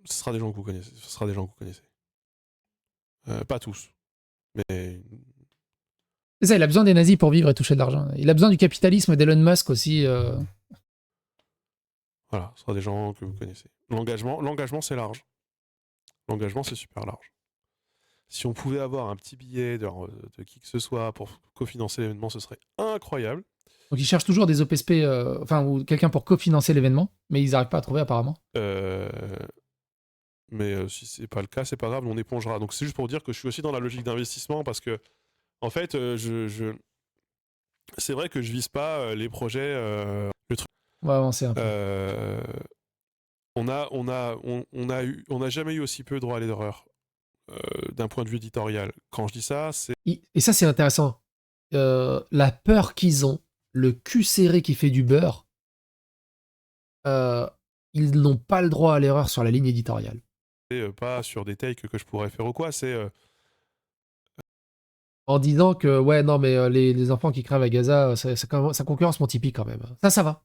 Ce sera des gens que vous connaissez. Ce sera des gens que vous connaissez. Pas tous. Mais. C'est ça, il a besoin des nazis pour vivre et toucher de l'argent. Il a besoin du capitalisme d'Elon Musk aussi. Voilà, ce sera des gens que vous connaissez. L'engagement, c'est large. L'engagement, c'est super large. Si on pouvait avoir un petit billet de qui que ce soit pour cofinancer l'événement, ce serait incroyable. Donc ils cherchent toujours des OPSP, ou quelqu'un pour cofinancer l'événement, mais ils n'arrivent pas à trouver apparemment. Mais si c'est pas le cas, c'est pas grave, on épongera. Donc c'est juste pour dire que je suis aussi dans la logique d'investissement parce que, en fait, c'est vrai que je vise pas les projets. Le truc. On va avancer un peu. On a jamais eu aussi peu droit à l'erreur d'un point de vue éditorial. Quand je dis ça, c'est. Et ça, c'est intéressant. La peur qu'ils ont, le cul serré qui fait du beurre, ils n'ont pas le droit à l'erreur sur la ligne éditoriale. Pas sur des takes que je pourrais faire ou quoi, c'est. En disant que, ouais, non, mais les enfants qui crèvent à Gaza, ça concurrence mon Tipeee quand même. Ça va.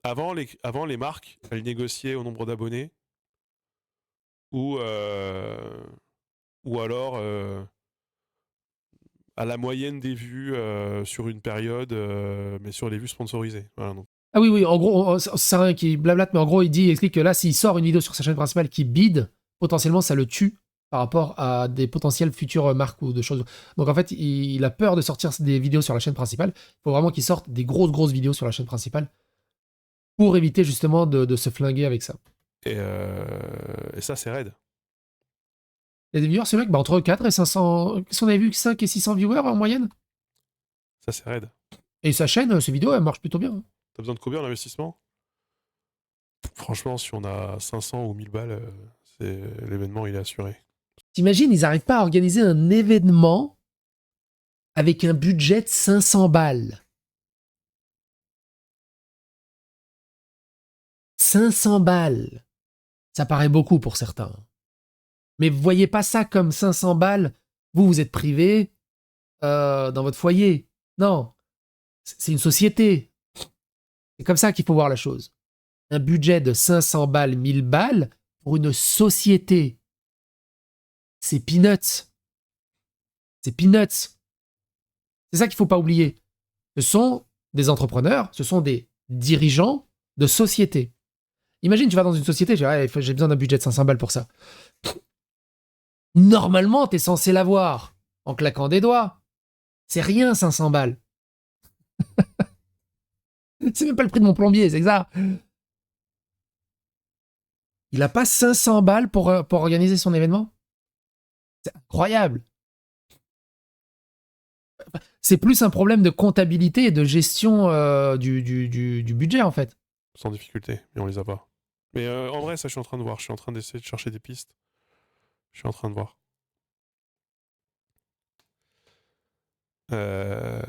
Avant, les marques, elles négociaient au nombre d'abonnés ou alors à la moyenne des vues sur une période, mais sur les vues sponsorisées. Voilà, donc. Ah oui, en gros, c'est rien qui blablate, mais en gros, il explique que là, s'il sort une vidéo sur sa chaîne principale qui bide, potentiellement, ça le tue par rapport à des potentielles futures marques ou de choses. Donc en fait, il a peur de sortir des vidéos sur la chaîne principale. Il faut vraiment qu'il sorte des grosses vidéos sur la chaîne principale pour éviter justement de se flinguer avec ça. Et ça, c'est raide. Il y a des viewers, c'est vrai que entre 4 et 500... Qu'est-ce qu'on avait vu 5 et 600 viewers en moyenne? Ça, c'est raide. Et sa chaîne, ses vidéos, elle marche plutôt bien. Hein. T'as besoin de combien d'investissement? Franchement, si on a 500 ou 1000 balles, l'événement, il est assuré. T'imagines, ils n'arrivent pas à organiser un événement avec un budget de 500 balles. 500 balles. Ça paraît beaucoup pour certains. Mais vous voyez pas ça comme 500 balles. Vous êtes privé dans votre foyer. Non. C'est une société. C'est comme ça qu'il faut voir la chose. Un budget de 500 balles, 1000 balles pour une société. C'est peanuts. C'est peanuts. C'est ça qu'il faut pas oublier. Ce sont des entrepreneurs, ce sont des dirigeants de société. Imagine, tu vas dans une société, j'ai besoin d'un budget de 500 balles pour ça. Normalement, t'es censé l'avoir en claquant des doigts. C'est rien, 500 balles. C'est même pas le prix de mon plombier, c'est ça. Il a pas 500 balles pour organiser son événement? C'est incroyable. C'est plus un problème de comptabilité et de gestion du budget, en fait. Sans difficulté, mais on les a pas. Mais en vrai, ça, je suis en train de voir. Je suis en train d'essayer de chercher des pistes. Je suis en train de voir. Euh,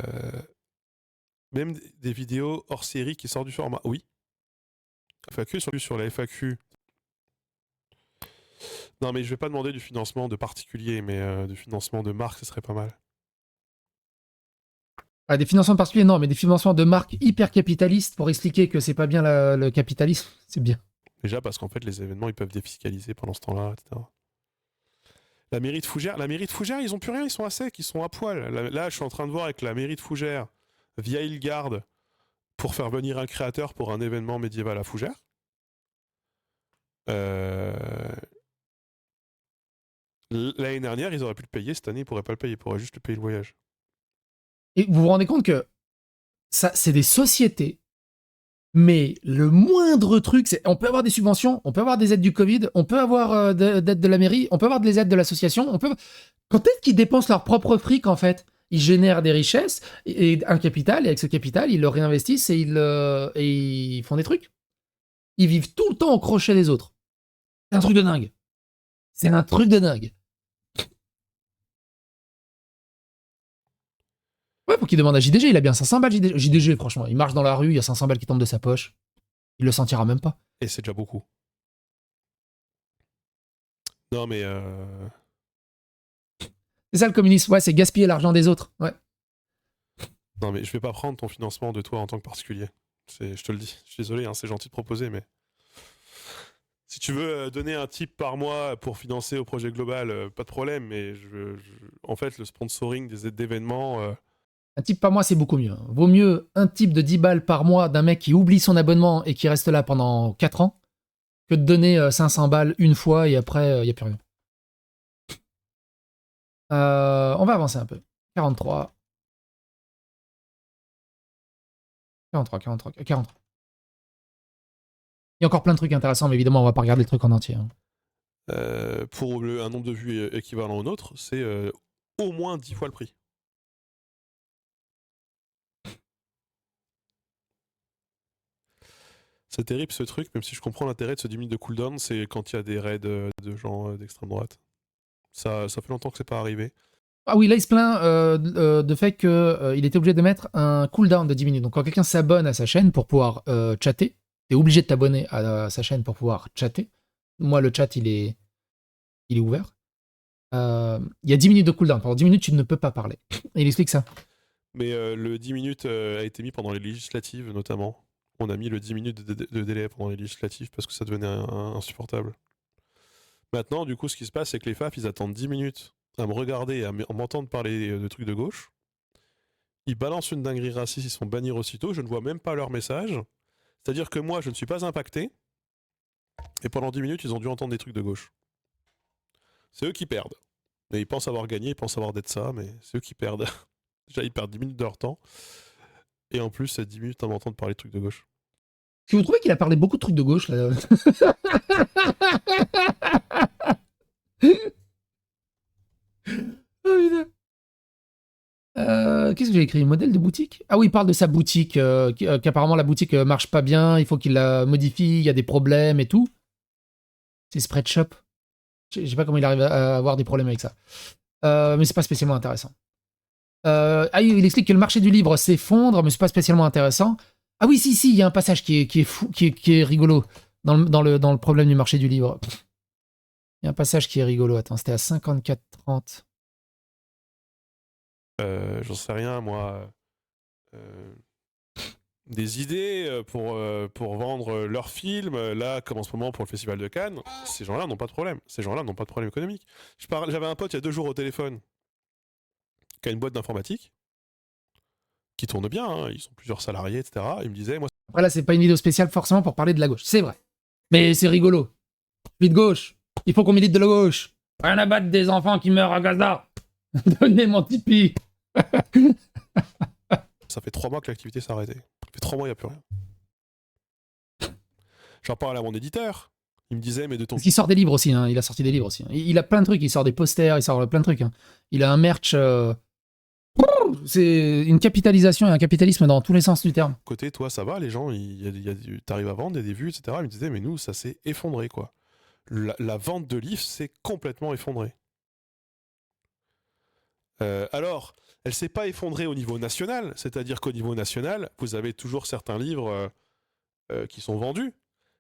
Même des vidéos hors série qui sortent du format. Oui. FAQ sur la FAQ. Non, mais je vais pas demander du financement de particuliers, mais du financement de marques, ce serait pas mal. Ah, des financements particuliers, non, mais des financements de marques hyper capitalistes pour expliquer que c'est pas bien le capitalisme, c'est bien. Déjà parce qu'en fait, les événements, ils peuvent défiscaliser pendant ce temps-là, etc. La mairie de Fougères, ils ont plus rien, ils sont à sec, ils sont à poil. Là, je suis en train de voir avec la mairie de Fougères, via Île-Garde, pour faire venir un créateur pour un événement médiéval à Fougères. L'année dernière, ils auraient pu le payer. Cette année, ils pourraient pas le payer. Ils pourraient juste le payer le voyage. Et vous vous rendez compte que ça, c'est des sociétés, mais le moindre truc, c'est on peut avoir des subventions, on peut avoir des aides du Covid, on peut avoir d'aide de la mairie, on peut avoir des aides de l'association, on peut. Quand est-ce qu'ils dépensent leur propre fric en fait? Ils génèrent des richesses et un capital, et avec ce capital, ils le réinvestissent et ils font des trucs. Ils vivent tout le temps au crochet des autres. C'est un truc de dingue. C'est un truc de dingue. Ouais, faut qu'il demande à JDG, il a bien 500 balles JDG, franchement. Il marche dans la rue, il y a 500 balles qui tombent de sa poche. Il le sentira même pas. Et c'est déjà beaucoup. Non, mais... C'est ça le communisme, ouais, c'est gaspiller l'argent des autres. Ouais. Non, mais je vais pas prendre ton financement de toi en tant que particulier. Je te le dis. Je suis désolé, hein, c'est gentil de proposer, mais... Si tu veux donner un tip par mois pour financer au projet global, pas de problème, mais en fait, le sponsoring des d'événements... Un type par mois, c'est beaucoup mieux. Vaut mieux un type de 10 balles par mois d'un mec qui oublie son abonnement et qui reste là pendant 4 ans que de donner 500 balles une fois et après, il n'y a plus rien. On va avancer un peu. 43. 43. Il y a encore plein de trucs intéressants, mais évidemment, on va pas regarder le truc en entier. Hein. Pour un nombre de vues équivalent au nôtre, c'est au moins 10 fois le prix. C'est terrible ce truc, même si je comprends l'intérêt de ce 10 minutes de cooldown, c'est quand il y a des raids de gens d'extrême droite. Ça fait longtemps que c'est pas arrivé. Ah oui, là, il se plaint de fait qu'il était obligé de mettre un cooldown de 10 minutes. Donc, quand quelqu'un s'abonne à sa chaîne pour pouvoir chatter, t'es obligé de t'abonner à sa chaîne pour pouvoir chatter. Moi, le chat, il est ouvert. Il y a 10 minutes de cooldown. Pendant 10 minutes, tu ne peux pas parler. Et il explique ça. Mais le 10 minutes a été mis pendant les législatives, notamment. On a mis le 10 minutes de délai pendant les législatives parce que ça devenait insupportable. Maintenant, du coup, ce qui se passe, c'est que les FAF, ils attendent 10 minutes à me regarder et à m'entendre parler de trucs de gauche. Ils balancent une dinguerie raciste, ils se font bannir aussitôt, je ne vois même pas leur message. C'est-à-dire que moi, je ne suis pas impacté, et pendant 10 minutes, ils ont dû entendre des trucs de gauche. C'est eux qui perdent. Mais ils pensent avoir gagné, ils pensent avoir d'être ça, mais c'est eux qui perdent. Déjà, ils perdent 10 minutes de leur temps, et en plus, c'est 10 minutes à m'entendre parler de trucs de gauche. Est-ce que vous trouvez qu'il a parlé beaucoup de trucs de gauche, là? Oh, putain. Qu'est-ce que j'ai écrit? Modèle de boutique? Ah oui, il parle de sa boutique, qu'apparemment la boutique marche pas bien, il faut qu'il la modifie, il y a des problèmes et tout. C'est Spreadshop. Je sais pas comment il arrive à avoir des problèmes avec ça. Mais c'est pas spécialement intéressant. Il explique que le marché du livre s'effondre, mais c'est pas spécialement intéressant. Ah oui, si, il y a un passage qui est fou, qui est rigolo dans le problème du marché du livre. Il y a un passage qui est rigolo. Attends, c'était à 54,30. J'en sais rien, moi. Des idées pour vendre leurs films, là, comme en ce moment pour le Festival de Cannes, ces gens-là n'ont pas de problème. Ces gens-là n'ont pas de problème économique. J'avais un pote il y a 2 jours au téléphone qui a une boîte d'informatique qui tourne bien, hein, ils sont plusieurs salariés, etc. Il me disait, moi... Après là, c'est pas une vidéo spéciale forcément pour parler de la gauche. C'est vrai. Mais c'est rigolo. Je suis de gauche. Il faut qu'on milite de la gauche. Rien à battre des enfants qui meurent à Gaza. Donnez mon Tipeee. Ça fait 3 mois que l'activité s'est arrêtée. Ça fait 3 mois, il n'y a plus rien. J'en parle à mon éditeur. Il me disait, mais de ton... Parce qu'il sort des livres aussi, hein. Il a sorti des livres aussi. Hein. Il a plein de trucs, il sort des posters, il sort plein de trucs. Hein. Il a un merch... C'est une capitalisation et un capitalisme dans tous les sens du terme. Côté, toi, ça va, les gens, t'arrives à vendre, il y a des vues, etc. Il me disait, mais nous, ça s'est effondré, quoi. La vente de livres s'est complètement effondrée. Alors, elle s'est pas effondrée au niveau national. C'est-à-dire qu'au niveau national, vous avez toujours certains livres qui sont vendus.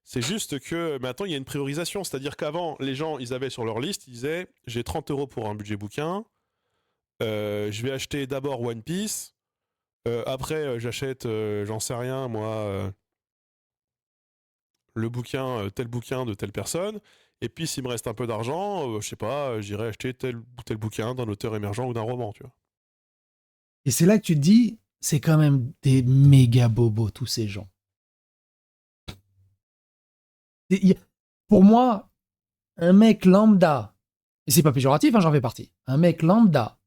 C'est juste que maintenant, il y a une priorisation. C'est-à-dire qu'avant, les gens, ils avaient sur leur liste, ils disaient, j'ai 30 € pour un budget bouquin, je vais acheter d'abord One Piece, après, j'achète, j'en sais rien, moi, le bouquin, tel bouquin de telle personne, et puis s'il me reste un peu d'argent, je sais pas, j'irai acheter tel ou tel bouquin d'un auteur émergent ou d'un roman, tu vois. Et c'est là que tu te dis, c'est quand même des méga bobos, tous ces gens. Pour moi, un mec lambda, et c'est pas péjoratif, hein, j'en fais partie, un mec lambda,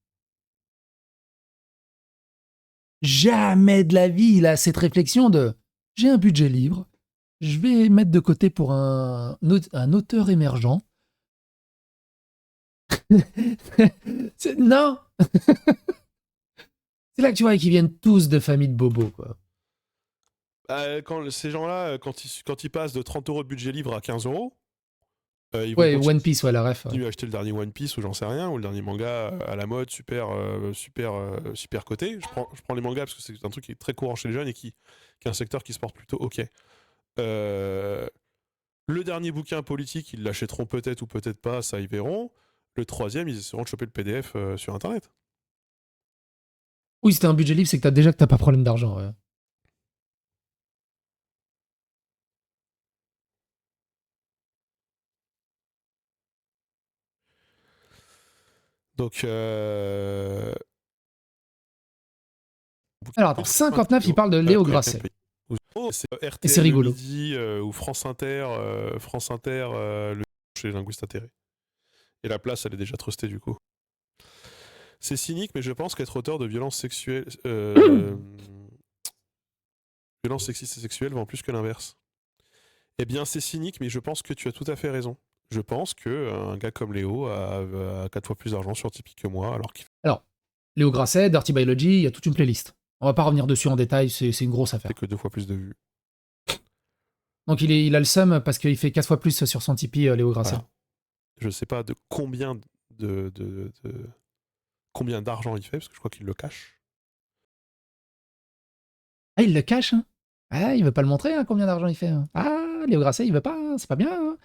jamais de la vie il a cette réflexion de j'ai un budget libre, je vais mettre de côté pour un auteur émergent. Non. C'est là que tu vois qu'ils viennent tous de familles de bobos, quoi. Quand ces gens-là, quand ils passent de 30 € de budget libre à 15 €, ils vont Ouais, One Piece, ouais, la ref. continuer à acheter le dernier One Piece ou j'en sais rien, ou le dernier manga à la mode, super coté. Je prends les mangas parce que c'est un truc qui est très courant chez les jeunes et qui est un secteur qui se porte plutôt ok. Le dernier bouquin politique, ils l'achèteront peut-être ou peut-être pas, ça ils verront. Le troisième, ils essaieront de choper le PDF sur Internet. Oui, si t'as un budget libre, c'est que t'as pas problème d'argent, ouais. Donc, Alors attends, 59, il parle de Léo Grasset. c'est Et RTL c'est le rigolo. midi ou France Inter, le chez les linguistes atterrés. Et la place, elle est déjà trustée du coup. C'est cynique, mais je pense qu'être auteur de violences sexuelles, violences sexistes et sexuelles vend plus que l'inverse. Eh bien, c'est cynique, mais je pense que tu as tout à fait raison. Je pense qu'un gars comme Léo a 4 fois plus d'argent sur Tipeee que moi, alors qu'il Alors, Léo Grasset, Dirty Biology, il y a toute une playlist. On va pas revenir dessus en détail, c'est une grosse affaire. fait que 2 fois plus de vues. Donc il a le seum parce qu'il fait 4 fois plus sur son Tipeee, Léo Grasset. Voilà. Je sais pas de combien combien d'argent il fait, parce que je crois qu'il le cache. Ah, il le cache, hein. Ah, il veut pas le montrer, hein, combien d'argent il fait. Hein. Ah, Léo Grasset, il veut pas, hein, c'est pas bien. Hein.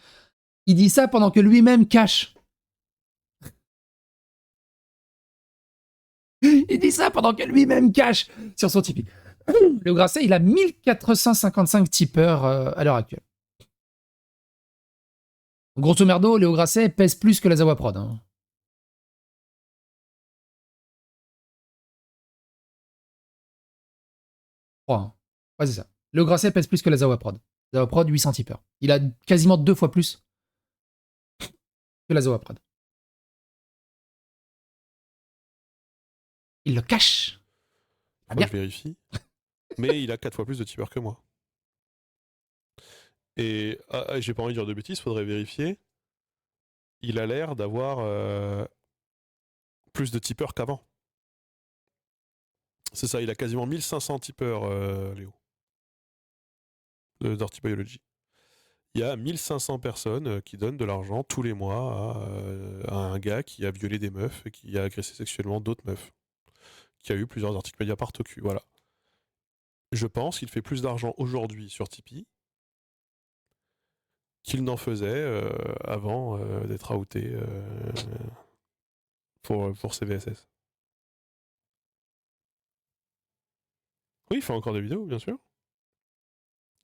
Il dit ça pendant que lui-même cache. Il dit ça pendant que lui-même cache sur son Tipeee. Léo Grasset, il a 1455 tipeurs à l'heure actuelle. Grosso merdo, Léo Grasset pèse plus que la Zawa Prod. Hein. Hein. Ouais, c'est ça. Léo Grasset pèse plus que la Zawa Prod. Zawa Prod, 800 tipeurs. Il a quasiment 2 fois plus que la Zawa Prod. Il le cache. Ah bien. Je vérifie. Mais il a 4 fois plus de tipeurs que moi. Et j'ai pas envie de dire de bêtises, faudrait vérifier. Il a l'air d'avoir plus de tipeurs qu'avant. C'est ça, il a quasiment 1500 tipeurs, Léo. De Dirty Biology. Il y a 1500 personnes qui donnent de l'argent tous les mois à un gars qui a violé des meufs et qui a agressé sexuellement d'autres meufs. Qui a eu plusieurs articles Mediapart au cul, voilà. Je pense qu'il fait plus d'argent aujourd'hui sur Tipeee qu'il n'en faisait avant d'être outé pour CVSS. Oui, il fait encore des vidéos, bien sûr.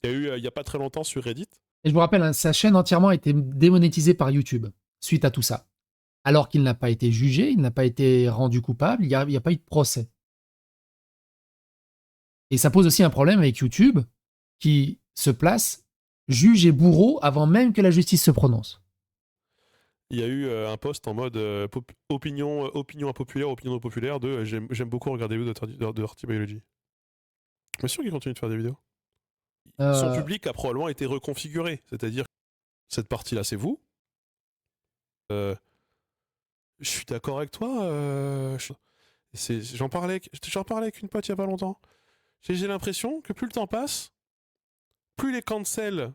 Il y a eu, il n'y a pas très longtemps sur Reddit. Et je vous rappelle, hein, sa chaîne entièrement a été démonétisée par YouTube suite à tout ça. Alors qu'il n'a pas été jugé, il n'a pas été rendu coupable, il n'y a pas eu de procès. Et ça pose aussi un problème avec YouTube qui se place juge et bourreau avant même que la justice se prononce. Il y a eu un post en mode opinion impopulaire, opinion non populaire de j'aime beaucoup regarder les vidéos de Dirty Biology. Bien sûr qu'il continue de faire des vidéos. Son public a probablement été reconfiguré. C'est-à-dire, cette partie-là, c'est vous. Je suis d'accord avec toi. J'en parlais avec une pote il y a pas longtemps. J'ai l'impression que plus le temps passe, plus les cancels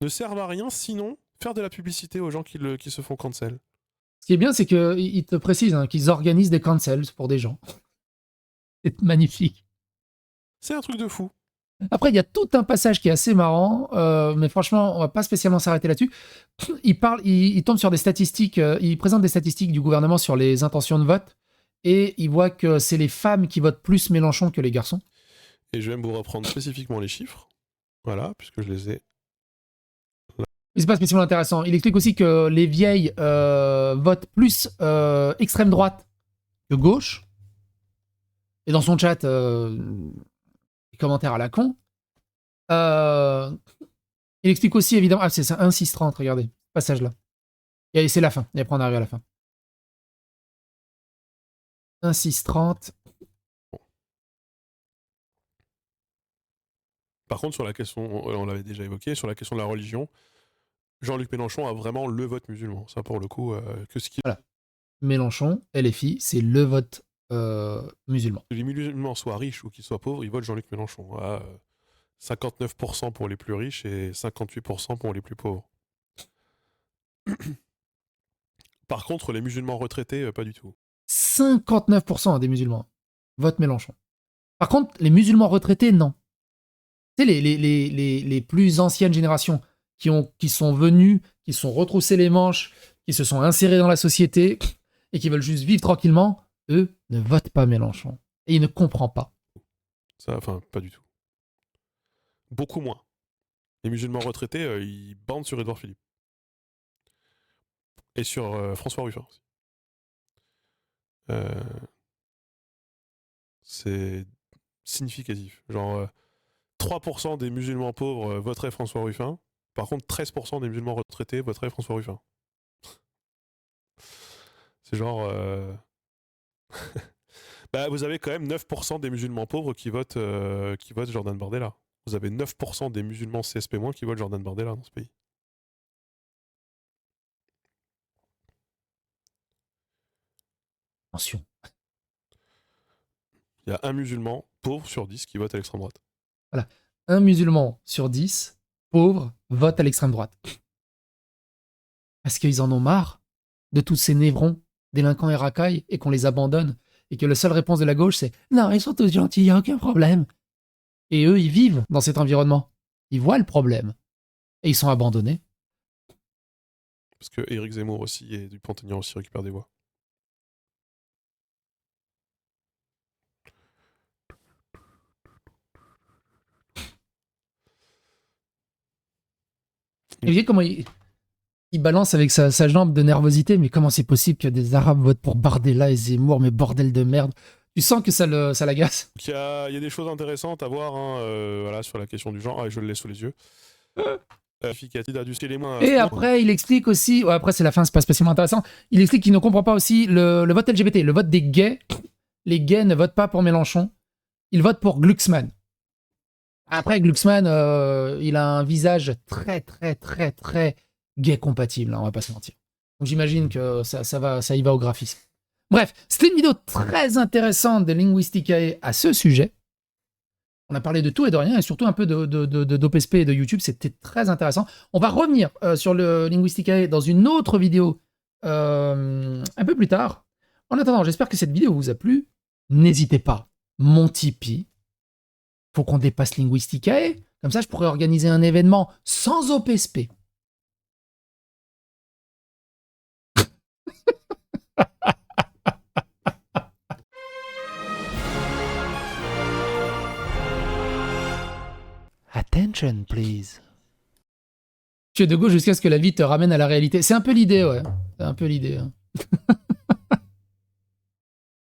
ne servent à rien, sinon faire de la publicité aux gens qui se font cancel. Ce qui est bien, c'est qu'ils te précisent hein, qu'ils organisent des cancels pour des gens. C'est magnifique. C'est un truc de fou. Après, il y a tout un passage qui est assez marrant, mais franchement, on va pas spécialement s'arrêter là-dessus. Il tombe sur des statistiques, il présente des statistiques du gouvernement sur les intentions de vote, et il voit que c'est les femmes qui votent plus Mélenchon que les garçons. Et je vais vous reprendre spécifiquement les chiffres. Voilà, puisque je les ai. Mais c'est pas spécialement intéressant. Il explique aussi que les vieilles votent plus extrême droite que gauche. Et dans son chat, commentaires à la con. Il explique aussi, évidemment... Ah, c'est ça, 1-6-30, regardez. Passage-là. Et c'est la fin. Et après, on arrive à la fin. 1-6-30. Par contre, sur la question, on l'avait déjà évoqué, sur la question de la religion, Jean-Luc Mélenchon a vraiment le vote musulman. Ça, pour le coup, que ce qui... Voilà. Mélenchon, LFI, c'est le vote musulman. Que les musulmans soient riches ou qu'ils soient pauvres, ils votent Jean-Luc Mélenchon. 59% pour les plus riches et 58% pour les plus pauvres. Par contre, les musulmans retraités, pas du tout. 59% des musulmans votent Mélenchon. Par contre, les musulmans retraités, non. Tu sais, les plus anciennes générations qui sont venus, qui se sont retroussés les manches, qui se sont insérés dans la société et qui veulent juste vivre tranquillement, eux ne votent pas Mélenchon. Et ils ne comprennent pas. Ça, enfin, pas du tout. Beaucoup moins. Les musulmans retraités, ils bandent sur Édouard Philippe. Et sur François Ruffin aussi. C'est significatif. Genre, 3% des musulmans pauvres voteraient François Ruffin. Par contre, 13% des musulmans retraités voteraient François Ruffin. C'est genre... bah, vous avez quand même 9% des musulmans pauvres qui votent Jordan Bardella. Vous avez 9% des musulmans CSP- qui votent Jordan Bardella dans ce pays. Attention. Il y a un musulman pauvre sur 10 qui vote à l'extrême droite. Voilà. Un musulman sur 10, pauvre, vote à l'extrême droite. Parce qu'ils en ont marre de tous ces névrons, délinquants et racailles, et qu'on les abandonne. Et que la seule réponse de la gauche, c'est « Non, ils sont tous gentils, il n'y a aucun problème. » Et eux, ils vivent dans cet environnement. Ils voient le problème. Et ils sont abandonnés. Parce que Éric Zemmour aussi et Dupont-Aignan aussi récupèrent des voix. Et vous voyez comment il balance avec sa jambe de nervosité, mais comment c'est possible que des Arabes votent pour Bardella et Zemmour, mais bordel de merde. Tu sens que ça l'agace. Il y a des choses intéressantes à voir voilà, sur la question du genre. Ah, je le laisse sous les yeux. Et après, il explique aussi... Ouais, après, c'est la fin, c'est pas spécialement intéressant. Il explique qu'il ne comprend pas aussi le vote LGBT, le vote des gays. Les gays ne votent pas pour Mélenchon. Ils votent pour Glucksmann. Après, Glucksmann, il a un visage très, très, très, très gay compatible, hein, on va pas se mentir. Donc j'imagine que ça y va au graphisme. Bref, c'était une vidéo très intéressante de Linguisticae à ce sujet. On a parlé de tout et de rien, et surtout un peu d'OPSP et de YouTube, c'était très intéressant. On va revenir sur le Linguisticae dans une autre vidéo un peu plus tard. En attendant, j'espère que cette vidéo vous a plu. N'hésitez pas, mon Tipeee. Faut qu'on dépasse Linguisticae. Comme ça, je pourrais organiser un événement sans OPSP. Attention, please. Tu es de gauche jusqu'à ce que la vie te ramène à la réalité. C'est un peu l'idée, ouais. C'est un peu l'idée. Hein.